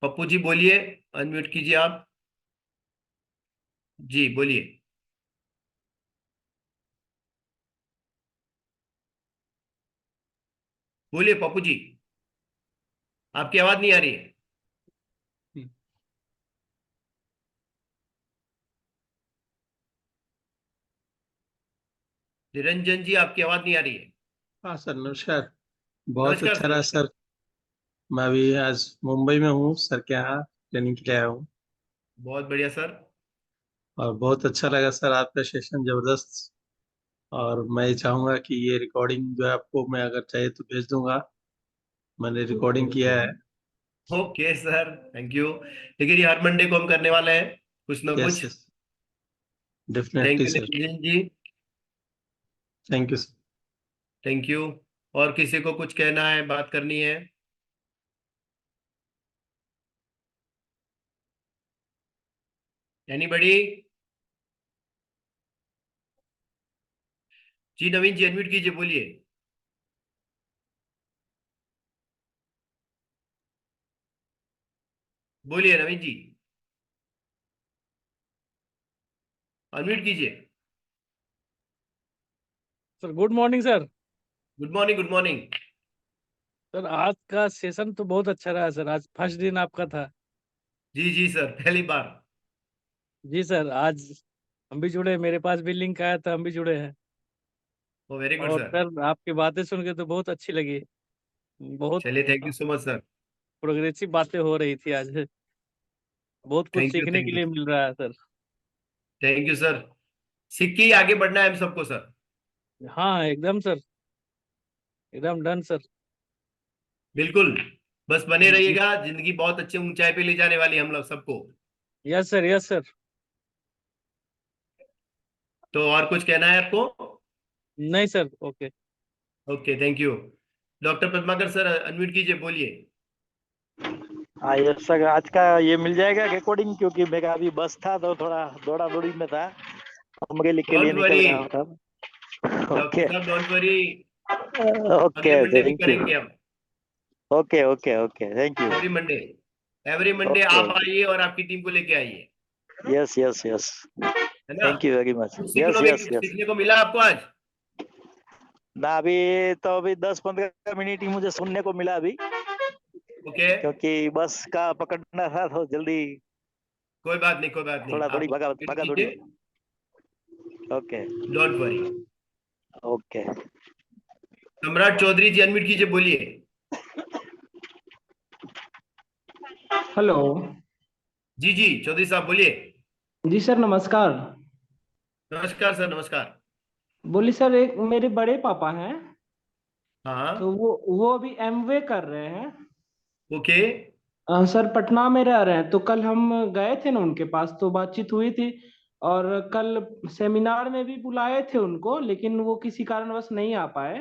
पप्पू जी बोलिए, अनम्यूट कीजिए आप। जी बोलिए। बोलिए पप्पू जी, आपकी आवाज नहीं आ रही है। हम्म। निरंजन जी, आपकी आवाज नहीं आ रही है। हाँ सर, नमस्कार। बहुत नमस्कार अच्छा सर, रहा नमस्कार। सर। मैं अभी आज मुंबई में हूँ सर के यहाँ ट्रेनिंग के लिए आया हूँ। बहुत बढ़िया सर। और बहुत अच्छा लगा सर, आपका सेशन जबरदस्त। और मैं ये चाहूँगा कि ये रिकॉर्डिंग जो है आपको मैं अगर चाहिए तो भेज दूंगा। मैंने रिकॉर्डिंग किया है। Okay sir, thank you. लेकिन ये हर मंडे को हम करने वाले हैं कुछ ना यस कुछ। Yes, thank definitely you sir. Nitin ji. Thank you sir. Thank you. और किसी को कुछ कहना है, बात करनी है? एनीबडी? जी नवीन जी, अनम्यूट कीजिए, बोलिए। बोलिए नवीन जी, अनम्यूट कीजिए। Sir good morning sir. Good morning, good morning. Sir आज का सेशन तो बहुत अच्छा रहा सर, आज फर्स्ट दिन आपका था। जी जी सर, पहली बार। जी सर, आज हम भी जुड़े, मेरे पास भी लिंक आया था, हम भी जुड़े हैं। ओ वेरी गुड और सर। सर आपकी बातें सुन के तो बहुत अच्छी लगी। बहुत चलिए, thank you so much sir. Progressive बातें हो रही थी आज। बहुत कुछ थैंक यू, सीखने के थैंक यू। लिए मिल रहा है सर। Thank you sir. सीख के ही आगे बढ़ना है हम सबको सर। हाँ एकदम सर, एकदम डन सर। बिल्कुल। बस बने जी। रहिएगा, जिंदगी बहुत अच्छे ऊंचाई पे ले जाने वाली है हम लोग सबको। Yes sir, yes sir. तो और कुछ कहना है आपको? नहीं sir, okay. Okay, thank you. Doctor Padmakar sir, unmute कीजिए, बोलिए। हाँ यस सर, आज का ये मिल जाएगा रिकॉर्डिंग, क्योंकि मेरा अभी बस था तो थोड़ा दौड़ा दौड़ी में था, अमरेली के लिए डोंट निकल वरी रहा था। Doctor okay. साहब, डोंट वरी। अगले ओके, मंडे भी थैंक यू। करेंगे हम। Okay okay okay, thank you. Every Monday. Every Monday okay. आप आइए और आपकी टीम को लेके आइए। यस यस यस, है ना? Thank you very much. कुछ यस यस यस। सीखने को मिला आपको आज? ना अभी तो अभी 10-15 मिनट ही मुझे सुनने को मिला अभी, ओके। क्योंकि बस का पकड़ना था तो जल्दी कोई बात नहीं, कोई बात नहीं, थोड़ा थोड़ी आप भागा वेट भागा दौड़ी। कीजिए। Okay don't worry. ओके। सम्राट चौधरी जी, अनम्यूट कीजिए, बोलिए। हेलो। जी जी, चौधरी साहब बोलिए। जी सर, नमस्कार। नमस्कार सर, नमस्कार। बोली सर, एक मेरे बड़े पापा हैं, तो हाँ। वो अभी एमवे कर रहे हैं। ओके। सर पटना में रह रहे हैं, तो कल हम गए थे ना उनके पास, तो बातचीत हुई थी। और कल सेमिनार में भी बुलाए थे उनको, लेकिन वो किसी कारणवश नहीं आ पाए।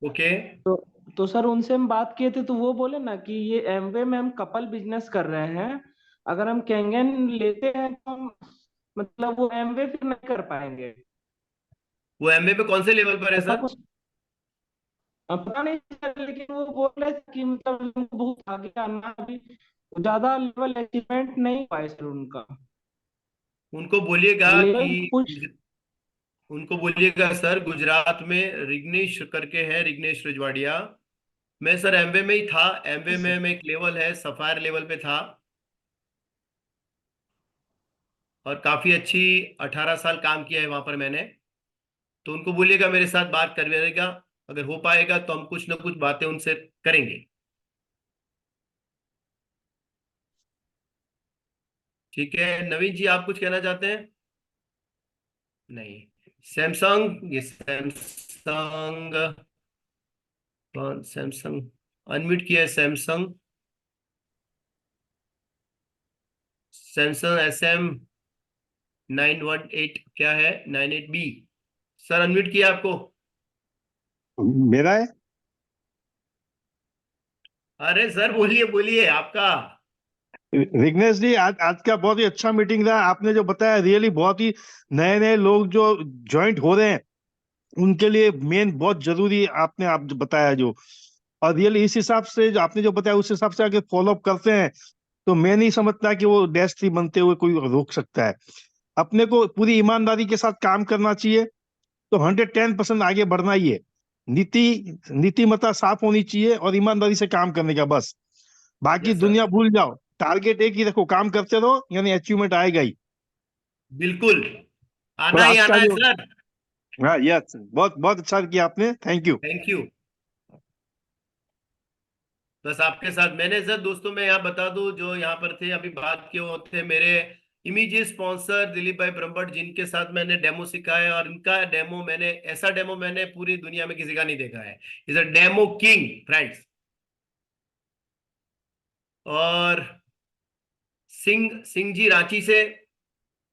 ओके। तो तो सर उनसे हम बात किए थे, तो वो बोले ना कि ये एमवे में हम कपल बिजनेस कर रहे हैं। अगर हम केंगन लेते हैं तो हम, मतलब वो एमवे फिर नहीं कर पाएंगे। वो एमए पे कौन से लेवल पर है ऐसा सर? कुछ पता नहीं चला, लेकिन वो बोल रहे थे कि मतलब उनको बहुत आगे आना है अभी, ज्यादा लेवल अचीवमेंट नहीं हुआ है सर उनका। उनको बोलिएगा कि लेवल कुछ। उनको बोलिएगा सर, गुजरात में रिग्नेश करके है, रिग्नेश रजवाड़िया। मैं सर एमवे में ही था। एमवे में एक लेवल है, सफायर लेवल पे था। और काफी अच्छी 18 साल काम किया है वहां पर मैंने। तो उनको बोलिएगा मेरे साथ बात करवाइएगा। अगर हो पाएगा तो हम कुछ ना कुछ बातें उनसे करेंगे। ठीक है नवीन जी, आप कुछ कहना चाहते हैं? नहीं। सैमसंग, ये सैमसंग, कौन सैमसंग? अनम्यूट किया है सैमसंग। सैमसंग SM 918, क्या है? 98B। सर अनम्यूट किया आपको? मेरा है। अरे सर, बोलिए बोलिए, आपका। विघ्नेश जी, आज का बहुत ही अच्छा मीटिंग रहा। आपने जो बताया रियली बहुत ही नए नए लोग जो ज्वाइंट हो रहे हैं उनके लिए मेन बहुत जरूरी आपने आप जो बताया जो, और रियली इस हिसाब से जो आपने जो बताया उस हिसाब से अगर फॉलो अप करते हैं तो मैं नहीं समझता कि वो डैश थ्री बनते हुए कोई रोक सकता है। अपने को पूरी ईमानदारी के साथ काम करना चाहिए, तो 110% आगे बढ़ना ही है। नीतिमत्ता साफ होनी चाहिए और ईमानदारी से काम करने का बस। बाकी यस दुनिया सर। भूल जाओ, टारगेट एक ही रखो, काम करते रहो, यानी अचीवमेंट आएगा ही। बिल्कुल। और आना ही आज का आना है जो, सर। हाँ यस, बहुत बहुत अच्छा किया आपने, थैंक यू। Thank you. बस आपके साथ मैंने सर, दोस्तों मैं यहाँ बता दूं, जो यहाँ पर थे अभी बात किए वो थे मेरे इमीडिएट स्पॉन्सर दिलीप भाई ब्रह्मभट्ट, जिनके साथ मैंने डेमो सिखाया। और इनका डेमो मैंने, ऐसा डेमो मैंने पूरी दुनिया में किसी का नहीं देखा है। Is a demo king friends. और सिंह सिंह जी रांची से,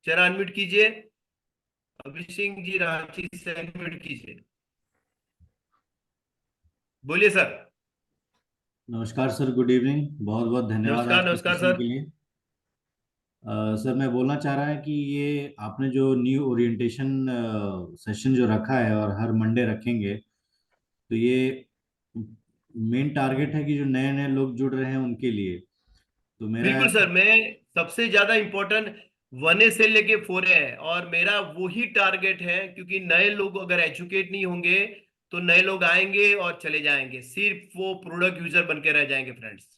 जरा अनम्यूट कीजिए। अभी सिंह जी रांची से अनम्यूट कीजिए, बोलिए सर। नमस्कार सर, गुड इवनिंग। बहुत बहुत धन्यवाद नमस्कार आज के नमस्कार सेशन सर। के लिए। सर मैं बोलना चाह रहा है कि ये आपने जो न्यू ओरिएंटेशन सेशन जो रखा है और हर मंडे रखेंगे, तो ये मेन टारगेट है कि जो नए नए लोग जुड़ रहे हैं उनके लिए। तो मेरा बिल्कुल सर, मैं सबसे ज्यादा इम्पोर्टेंट 1A से लेके 4A है, और मेरा वही टारगेट है, क्योंकि नए लोग अगर एजुकेट नहीं होंगे तो नए लोग आएंगे और चले जाएंगे, सिर्फ वो प्रोडक्ट यूजर बन के रह जाएंगे फ्रेंड्स।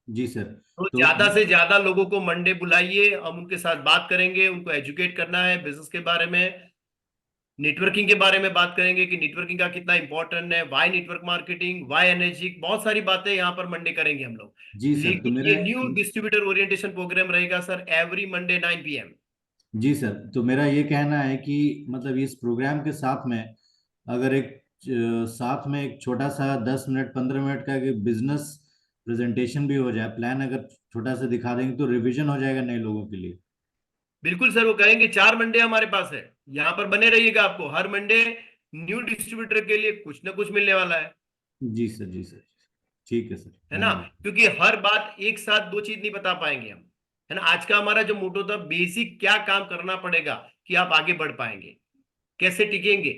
जी सर। तो तो ज्यादा से ज्यादा लोगों को मंडे बुलाइए, हम उनके साथ बात करेंगे, उनको एजुकेट करना है बिजनेस के बारे में, नेटवर्किंग के बारे में बात करेंगे कि नेटवर्किंग का कितना इंपॉर्टेंट है, why network marketing, why energy, बहुत सारी बातें यहाँ पर मंडे करेंगे हम लोग। जी सर, तो लेकिन मेरा ये न्यू डिस्ट्रीब्यूटर ओरिएंटेशन प्रोग्राम रहेगा सर एवरी मंडे 9 PM। जी सर, तो मेरा ये कहना है कि मतलब इस प्रोग्राम के साथ में अगर साथ में एक छोटा सा 10 मिनट 15 मिनट का बिजनेस प्रेजेंटेशन भी हो जाए, प्लान अगर छोटा सा दिखा देंगे तो रिवीजन हो जाएगा नए लोगों के लिए। बिल्कुल सर, वो करेंगे। 4 मंडे हमारे पास है, यहाँ पर बने रहिएगा, आपको हर मंडे न्यू डिस्ट्रीब्यूटर के लिए कुछ ना कुछ मिलने वाला है। जी सर, जी सर, ठीक है सर, है ना, धन्यवाद। क्योंकि हर बात एक साथ दो चीज नहीं बता पाएंगे हम। है ना, आज का हमारा जो मोटो था, बेसिक क्या काम करना पड़ेगा कि आप आगे बढ़ पाएंगे, कैसे टिकेंगे,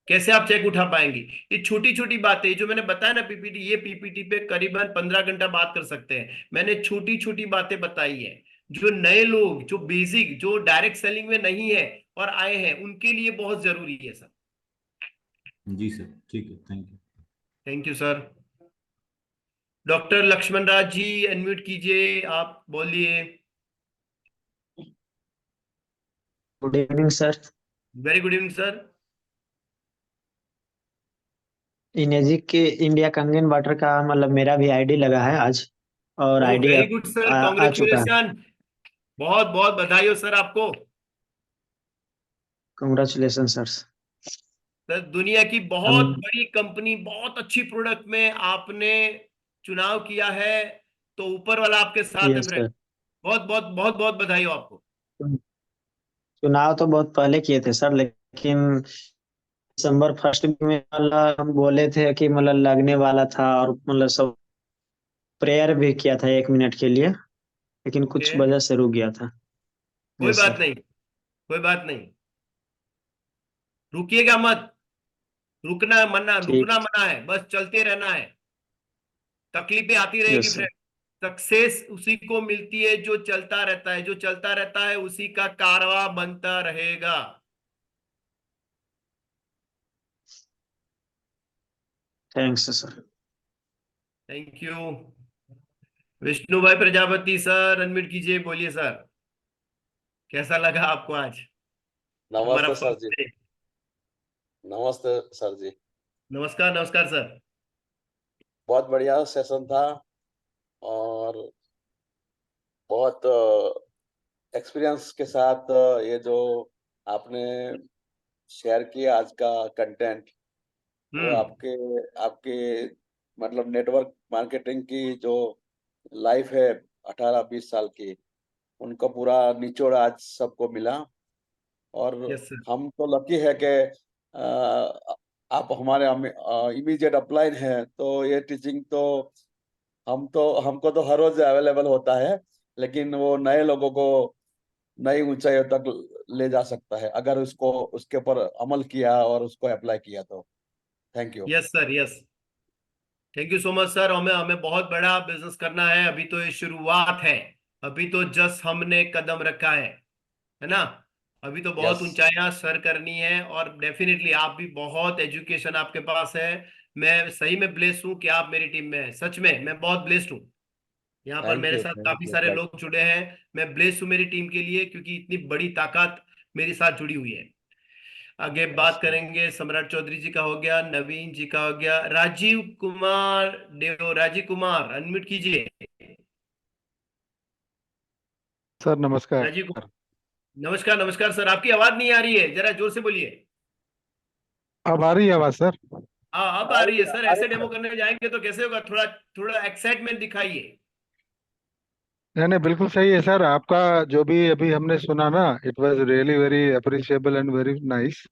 कैसे आप चेक उठा पाएंगे। ये छोटी छोटी बातें जो मैंने बताया ना पीपीटी, ये पीपीटी पे करीबन 15 घंटा बात कर सकते हैं। मैंने छोटी छोटी बातें बताई है, जो नए लोग, जो बेसिक, जो डायरेक्ट सेलिंग में नहीं है और आए हैं, उनके लिए बहुत जरूरी है सर। जी सर, ठीक है, thank you. Thank you sir. Doctor Lakshman Raj ji unmute कीजिए, आप बोलिए। Good evening sir. Very good evening sir. Enagic के इंडिया कंगन वाटर का मतलब मेरा भी आईडी लगा है आज, और ओ आईडी वेरी गुड सर, आ चुका है। कॉन्ग्रेचुलेशन, बहुत बहुत बधाई हो सर आपको। Congratulation sir. सर दुनिया की बहुत हम बड़ी कंपनी, बहुत अच्छी प्रोडक्ट में आपने चुनाव किया है, तो ऊपर वाला आपके साथ है यस फ्रेंड। सर। बहुत बहुत बहुत बहुत बधाई हो आपको। चुनाव तो बहुत पहले किए थे सर, लेकिन दिसंबर फर्स्ट में मतलब हम बोले थे कि मतलब लगने वाला था, और मतलब सब प्रेयर भी किया था 1 मिनट के लिए, लेकिन ओके, कुछ वजह से रुक गया था। कोई यस बात सर। नहीं, कोई बात नहीं, रुकिएगा मत। रुकना मना, ठीक। रुकना मना है, बस चलते रहना है। तकलीफें आती रहेगी यस सर। फ्रेंड, सक्सेस उसी को मिलती है जो चलता रहता है, जो चलता रहता है उसी का कारवां बनता रहेगा। Thanks sir. Thank you. Vishnu भाई प्रजापति सर अनम्यूट कीजिए, बोलिए सर, कैसा लगा आपको आज हमारा नमस्ते सर फर्स्ट जी। डे? नमस्ते सर जी। नमस्कार नमस्कार सर। बहुत बढ़िया सेशन था, और बहुत एक्सपीरियंस के साथ ये जो आपने शेयर किया आज का कंटेंट, वो हम्म। आपके आपके मतलब नेटवर्क मार्केटिंग की जो लाइफ है 18-20 साल की, उनका पूरा निचोड़ आज सबको मिला। और यस सर। हम तो लकी है कि आप हमारे इमीडिएट अपलाइन है, तो ये टीचिंग तो हमको तो हर रोज अवेलेबल होता है, लेकिन वो नए लोगों को नई ऊंचाइयों तक ले जा सकता है अगर उसको उसके ऊपर अमल किया और उसको अप्लाई किया तो। Thank you. Yes sir, yes. Thank you so much sir. हमें हमें बहुत बड़ा बिजनेस करना है, अभी तो ये शुरुआत है, अभी तो जस्ट हमने कदम रखा है ना। अभी तो बहुत यस, ऊंचाइयां सर करनी है, और डेफिनेटली आप भी, बहुत एजुकेशन आपके पास है। मैं सही में ब्लेस्ड हूँ कि आप मेरी टीम में हैं, सच में मैं बहुत ब्लेस्ड हूँ। यहाँ पर थैंक मेरे यू, साथ थैंक काफी यू सारे सर। लोग जुड़े हैं, मैं ब्लेस्ड हूँ मेरी टीम के लिए, क्योंकि इतनी बड़ी ताकत मेरे साथ जुड़ी हुई है। आगे यस बात करेंगे, सम्राट चौधरी जी का हो गया, नवीन जी का हो गया, राजीव कुमार देव, राजीव कुमार अनम्यूट कीजिए। सर नमस्कार। राजीव कुमार, नमस्कार नमस्कार सर, आपकी आवाज नहीं आ रही है, जरा जोर से बोलिए। अब आ रही है आवाज सर? हाँ अब आ रही है सर। ऐसे डेमो करने जाएंगे तो कैसे होगा? थोड़ा थोड़ा एक्साइटमेंट दिखाइए। नहीं नहीं, बिल्कुल सही है सर। आपका जो भी अभी हमने सुना ना, it was really very appreciable and very nice.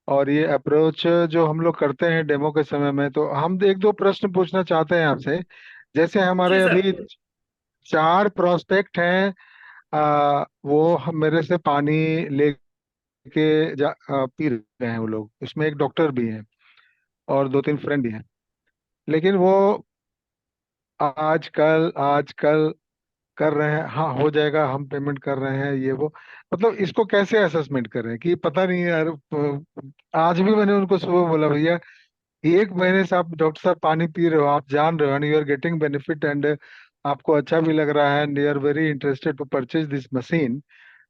और ये अप्रोच जो हम लोग करते हैं डेमो के समय में, तो हम एक दो प्रश्न पूछना चाहते हैं आपसे। जैसे पूछिए हमारे सर। अभी 4 प्रोस्पेक्ट हैं, वो मेरे से पानी लेके पी रहे हैं। वो लोग, उसमें एक डॉक्टर भी हैं और 2-3 फ्रेंड भी हैं। लेकिन वो आजकल आजकल कर रहे हैं, हाँ हो जाएगा, हम पेमेंट कर रहे हैं, ये वो। मतलब इसको कैसे असेसमेंट करें कि पता नहीं यार। आज भी मैंने उनको सुबह बोला, भैया 1 महीने से आप डॉक्टर साहब पानी पी रहे हो, आप जान रहे हो, and you are getting benefit, and आपको अच्छा भी लग रहा है, and you are very interested to purchase this machine.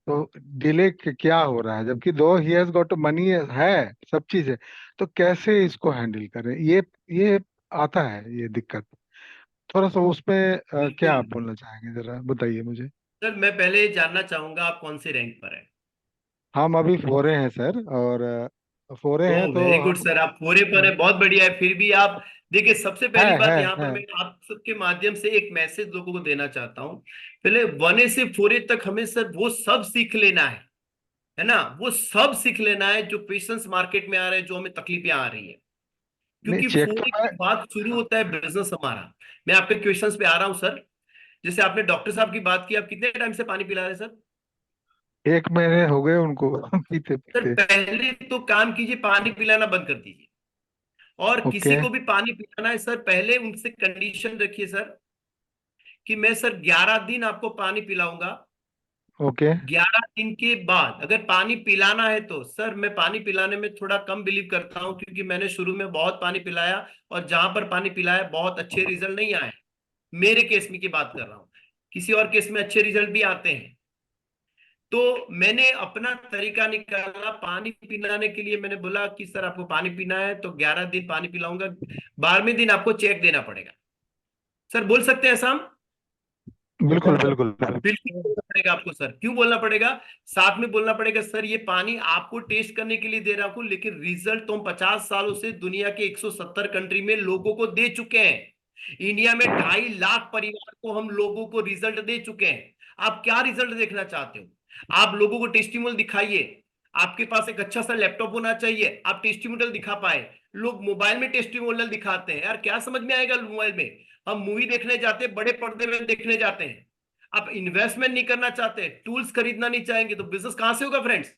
तो डिले क्या हो रहा है, जबकि दो ही हैज गॉट मनी है, सब चीज है। तो कैसे इसको हैंडल करें, ये आता है ये दिक्कत। थोड़ा सा उसमें क्या बिल्कुल आप बोलना चाहेंगे, जरा बताइए मुझे। सर। मैं पहले जानना चाहूंगा आप कौन से रैंक पर है? हम अभी फोरे हैं सर, और फोरे ओ हैं तो वेरी गुड हम। सर। आप पूरे पर है, बहुत बढ़िया है। फिर भी आप देखिए, सबसे है पहली बात है यहाँ पर है मैं आप सबके माध्यम से एक मैसेज लोगों को देना चाहता हूँ। पहले 1A से 4A तक हमें सर वो सब सीख लेना है ना? वो सब सीख लेना है जो पेशेंस मार्केट में आ रहे हैं, जो हमें तकलीफें आ रही है। नहीं, क्योंकि चेक तो 4A मैं के बाद शुरू होता है बिजनेस हमारा। मैं आपके क्वेश्चंस पे आ रहा हूँ सर। जैसे आपने डॉक्टर साहब की बात की, आप कितने टाइम से पानी पिला रहे हैं सर? 1 महीने हो गए उनको पीते सर पीते। पहले तो काम कीजिए, पानी पिलाना बंद कर दीजिए। और ओके। किसी को भी पानी पिलाना है सर, पहले उनसे कंडीशन रखिए सर कि मैं सर 11 दिन आपको पानी पिलाऊंगा। ओके। 11 दिन के बाद अगर पानी पिलाना है तो सर, मैं पानी पिलाने में थोड़ा कम बिलीव करता हूं, क्योंकि मैंने शुरू में बहुत पानी पिलाया और जहां पर पानी पिलाया बहुत अच्छे रिजल्ट नहीं आए। मेरे केस में की बात कर रहा हूं, किसी और केस में अच्छे रिजल्ट भी आते हैं। तो मैंने अपना तरीका निकाला पानी पिलाने के लिए। मैंने बोला कि सर आपको पानी पीना है तो 11 दिन पानी पिलाऊंगा, 12वें दिन आपको चेक देना पड़ेगा। सर बोल सकते हैं ऐसा हम? बिल्कुल बिल्कुल बिल्कुल। बिल्कुल बोलना पड़ेगा आपको सर। क्यों बोलना पड़ेगा? साथ में बोलना पड़ेगा सर ये पानी आपको टेस्ट करने के लिए दे रहा हूं, लेकिन रिजल्ट तो हम 50 सालों से दुनिया के 170 कंट्री में लोगों को दे चुके हैं। इंडिया में 2.5 लाख परिवार को हम लोगों को रिजल्ट दे चुके हैं। आप क्या रिजल्ट देखना चाहते हो? आप लोगों को टेस्टिमोनियल दिखाइए। आपके पास एक अच्छा सा लैपटॉप होना चाहिए, आप टेस्टिमोनियल दिखा पाए। लोग मोबाइल में टेस्टिमोनियल दिखाते हैं, यार क्या समझ में आएगा मोबाइल में? हम मूवी देखने जाते हैं, बड़े पर्दे में देखने जाते हैं। आप इन्वेस्टमेंट नहीं करना चाहते, टूल्स खरीदना नहीं चाहेंगे, तो बिजनेस कहां से होगा फ्रेंड्स?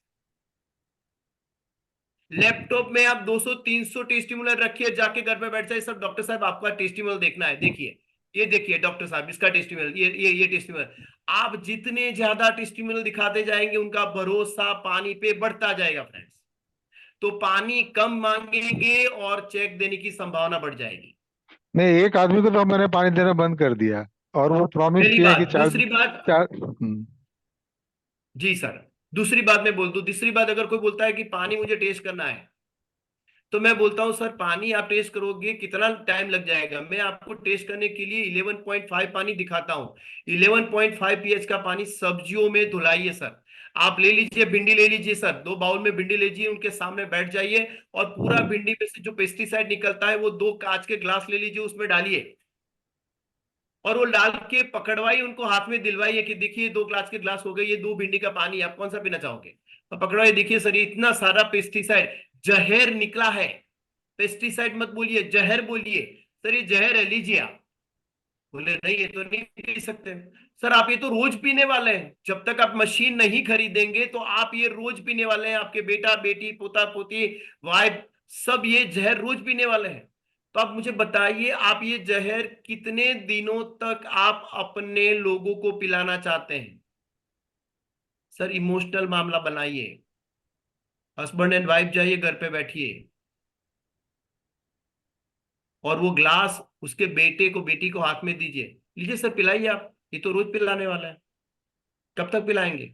लैपटॉप में आप 200-300 टेस्टिमोनियल रखिए, जाके घर पे बैठ जाए, सब डॉक्टर साहब आपका टेस्टिमोनियल देखना है, देखिए ये देखिए डॉक्टर साहब इसका टेस्टिमोनियल, ये टेस्टिमोनियल। आप जितने ज्यादा टेस्टिमोनियल दिखाते जाएंगे, उनका भरोसा पानी पे बढ़ता जाएगा फ्रेंड्स। तो पानी कम मांगेंगे और चेक देने की संभावना बढ़ जाएगी। नहीं, एक आदमी को तो मैंने पानी देना बंद कर दिया, और वो प्रॉमिस पहली किया कि बात। चार दूसरी बात, चार जी सर, दूसरी बात मैं बोल दूं। तीसरी बात, अगर कोई बोलता है कि पानी मुझे टेस्ट करना है, तो मैं बोलता हूं सर पानी आप टेस्ट करोगे कितना टाइम लग जाएगा? मैं आपको टेस्ट करने के लिए 11.5 पानी दिखाता हूं। 11.5 pH का पानी सब्जियों में धुलाइए सर। आप ले लीजिए, भिंडी ले लीजिए सर, 2 बाउल में भिंडी लीजिए, उनके सामने बैठ जाइए और पूरा भिंडी में से जो पेस्टिसाइड निकलता है वो 2 कांच के ग्लास ले लीजिए, उसमें डालिए और वो डाल के पकड़वाइए, उनको हाथ में दिलवाइए कि देखिए 2 ग्लास हो गए, ये 2 भिंडी का पानी, आप कौन सा पीना चाहोगे? तो पकड़वाइए, देखिए सर ये इतना सारा पेस्टिसाइड जहर निकला है। पेस्टिसाइड मत बोलिए, जहर बोलिए। सर ये जहर है, लीजिए आप। बोले नहीं ये तो नहीं पी सकते। सर आप ये तो रोज पीने वाले हैं, जब तक आप मशीन नहीं खरीदेंगे तो आप ये रोज पीने वाले हैं। आपके बेटा बेटी पोता पोती वाइफ सब ये जहर रोज पीने वाले हैं। तो आप मुझे बताइए, आप ये जहर कितने दिनों तक आप अपने लोगों को पिलाना चाहते हैं? सर इमोशनल मामला बनाइए। हस्बैंड एंड वाइफ जाइए, घर पे बैठिए और वो ग्लास उसके बेटे को बेटी को हाथ में दीजिए, लीजिए सर पिलाइए आप, ये तो रोज पिलाने वाला है। कब तक पिलाएंगे?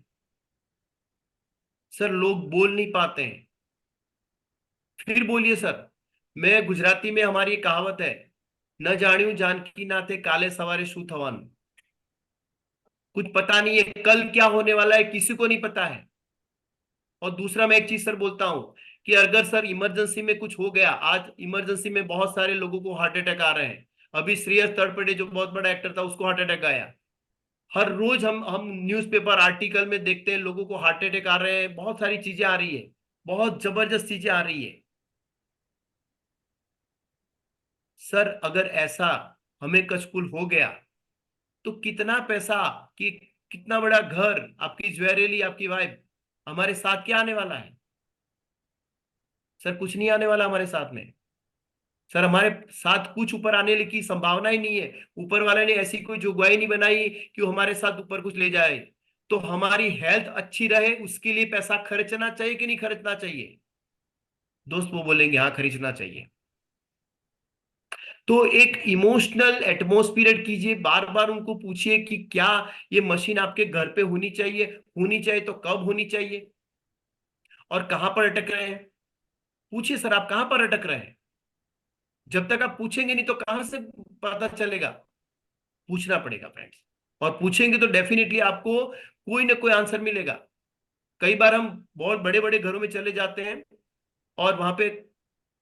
सर लोग बोल नहीं पाते हैं। फिर बोलिए सर। मैं गुजराती में हमारी एक कहावत है, न जानियो जानकी नाथे काले सवारे शू थवान। कुछ पता नहीं है कल क्या होने वाला है, किसी को नहीं पता है। और दूसरा मैं एक चीज सर बोलता हूं कि अगर सर इमरजेंसी में कुछ हो गया, आज इमरजेंसी में बहुत सारे लोगों को हार्ट अटैक आ रहे हैं। अभी श्रेयस तड़पड़े जो बहुत बड़ा एक्टर था उसको हार्ट अटैक आया। हर रोज हम न्यूज़पेपर आर्टिकल में देखते हैं लोगों को हार्ट अटैक आ रहे हैं, बहुत सारी चीजें आ रही है, बहुत जबरदस्त चीजें आ रही है। सर अगर ऐसा हमें कचकुल हो गया तो कितना पैसा, कि कितना बड़ा घर, आपकी ज्वेलरी, आपकी वाइफ, हमारे साथ क्या आने वाला है? सर कुछ नहीं आने वाला हमारे साथ में। सर हमारे साथ कुछ ऊपर आने की संभावना ही नहीं है। ऊपर वाले ने ऐसी कोई जुगवाई नहीं बनाई कि वो हमारे साथ ऊपर कुछ ले जाए। तो हमारी हेल्थ अच्छी रहे उसके लिए पैसा खर्चना चाहिए कि नहीं खर्चना चाहिए? दोस्त वो बोलेंगे हाँ खर्चना चाहिए। तो एक इमोशनल एटमॉस्फेयर कीजिए, बार बार उनको पूछिए कि क्या ये मशीन आपके घर पे होनी चाहिए, होनी चाहिए तो कब होनी चाहिए, और कहां पर अटक रहे हैं। पूछिए सर आप कहां पर अटक रहे हैं। जब तक आप पूछेंगे नहीं तो कहां से पता चलेगा? पूछना पड़ेगा फ्रेंड्स, और पूछेंगे तो डेफिनेटली आपको कोई ना कोई आंसर मिलेगा। कई बार हम बहुत बड़े बड़े घरों में चले जाते हैं और वहां पे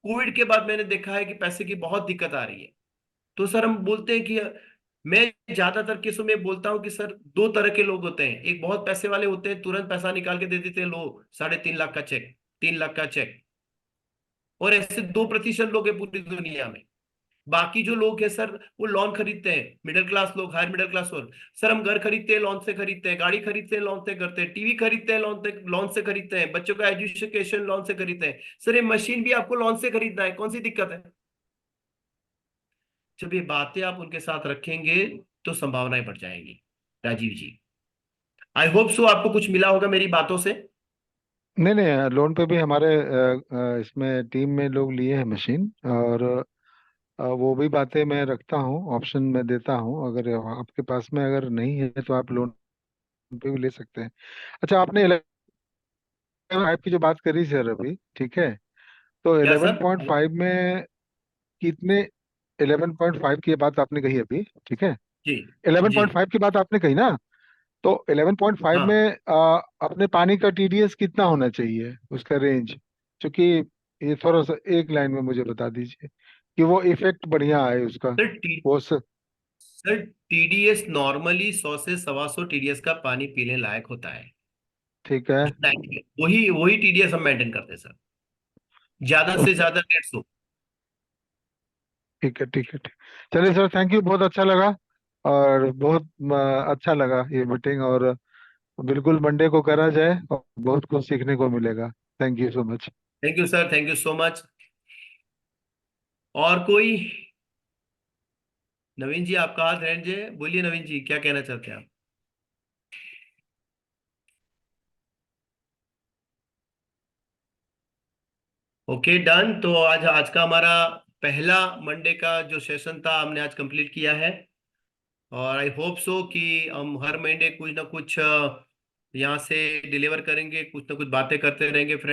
कोविड के बाद मैंने देखा है कि पैसे की बहुत दिक्कत आ रही है। तो सर हम बोलते हैं कि मैं ज्यादातर केसों में बोलता हूं कि सर दो तरह के लोग होते हैं, एक बहुत पैसे वाले होते हैं, तुरंत पैसा निकाल के दे देते हैं, लो 3.5 लाख का चेक, 3 लाख का चेक। और ऐसे 2% लोग हैं पूरी दुनिया में। बाकी जो लोग हैं सर वो लोन खरीदते हैं, मिडिल क्लास लोग, हायर मिडिल क्लास लोग। सर हम घर खरीदते हैं लोन से खरीदते हैं, गाड़ी खरीदते हैं लोन से करते हैं, टीवी खरीदते हैं लोन से खरीदते हैं, बच्चों का एजुकेशन लोन से खरीदते हैं। सर ये मशीन भी आपको लोन से खरीदना है, कौन सी दिक्कत है? जब ये बातें आप उनके साथ रखेंगे तो संभावनाएं बढ़ जाएंगी। राजीव जी, आई होप सो आपको कुछ मिला होगा मेरी बातों से। नहीं नहीं, लोन पे भी हमारे इसमें टीम में लोग लिए हैं मशीन, और वो भी बातें मैं रखता हूँ, ऑप्शन में देता हूँ। अगर आपके पास में अगर नहीं है तो आप लोन पे भी ले सकते हैं। अच्छा, आपने 11.5 की जो बात करी सर अभी, ठीक है, तो क्या इलेवन सर? पॉइंट फाइव में कितने, 11.5 की बात आपने कही अभी, ठीक है, जी। जी। 11.5 की बात आपने कही ना, तो 11.5 हाँ में अपने पानी का टीडीएस कितना होना चाहिए, उसका रेंज, क्योंकि ये थोड़ा सा एक लाइन में मुझे बता दीजिए कि वो इफेक्ट बढ़िया आए उसका। सर वो सर टीडीएस नॉर्मली 100 से 125 टीडीएस का पानी पीने लायक होता है। ठीक है। जो 90 वही वही टीडीएस हम मेंटेन करते हैं सर, ज्यादा से ओके, ज्यादा 150। ठीक है, ठीक है, ठीक। चलिए सर, थैंक यू, बहुत अच्छा लगा, और बहुत अच्छा लगा ये मीटिंग, और बिल्कुल मंडे को करा जाए और बहुत कुछ सीखने को मिलेगा। Thank you so much. Thank you sir, thank you so much. और कोई? नवीन जी आपका हाथ रेंज है, बोलिए नवीन जी क्या कहना चाहते हैं आप? Okay done. तो आज आज का हमारा पहला मंडे का जो सेशन था हमने आज कंप्लीट किया है। और आई होप सो कि हम हर महीने कुछ ना कुछ यहाँ से डिलीवर करेंगे, कुछ ना कुछ बातें करते रहेंगे फ्रेंड।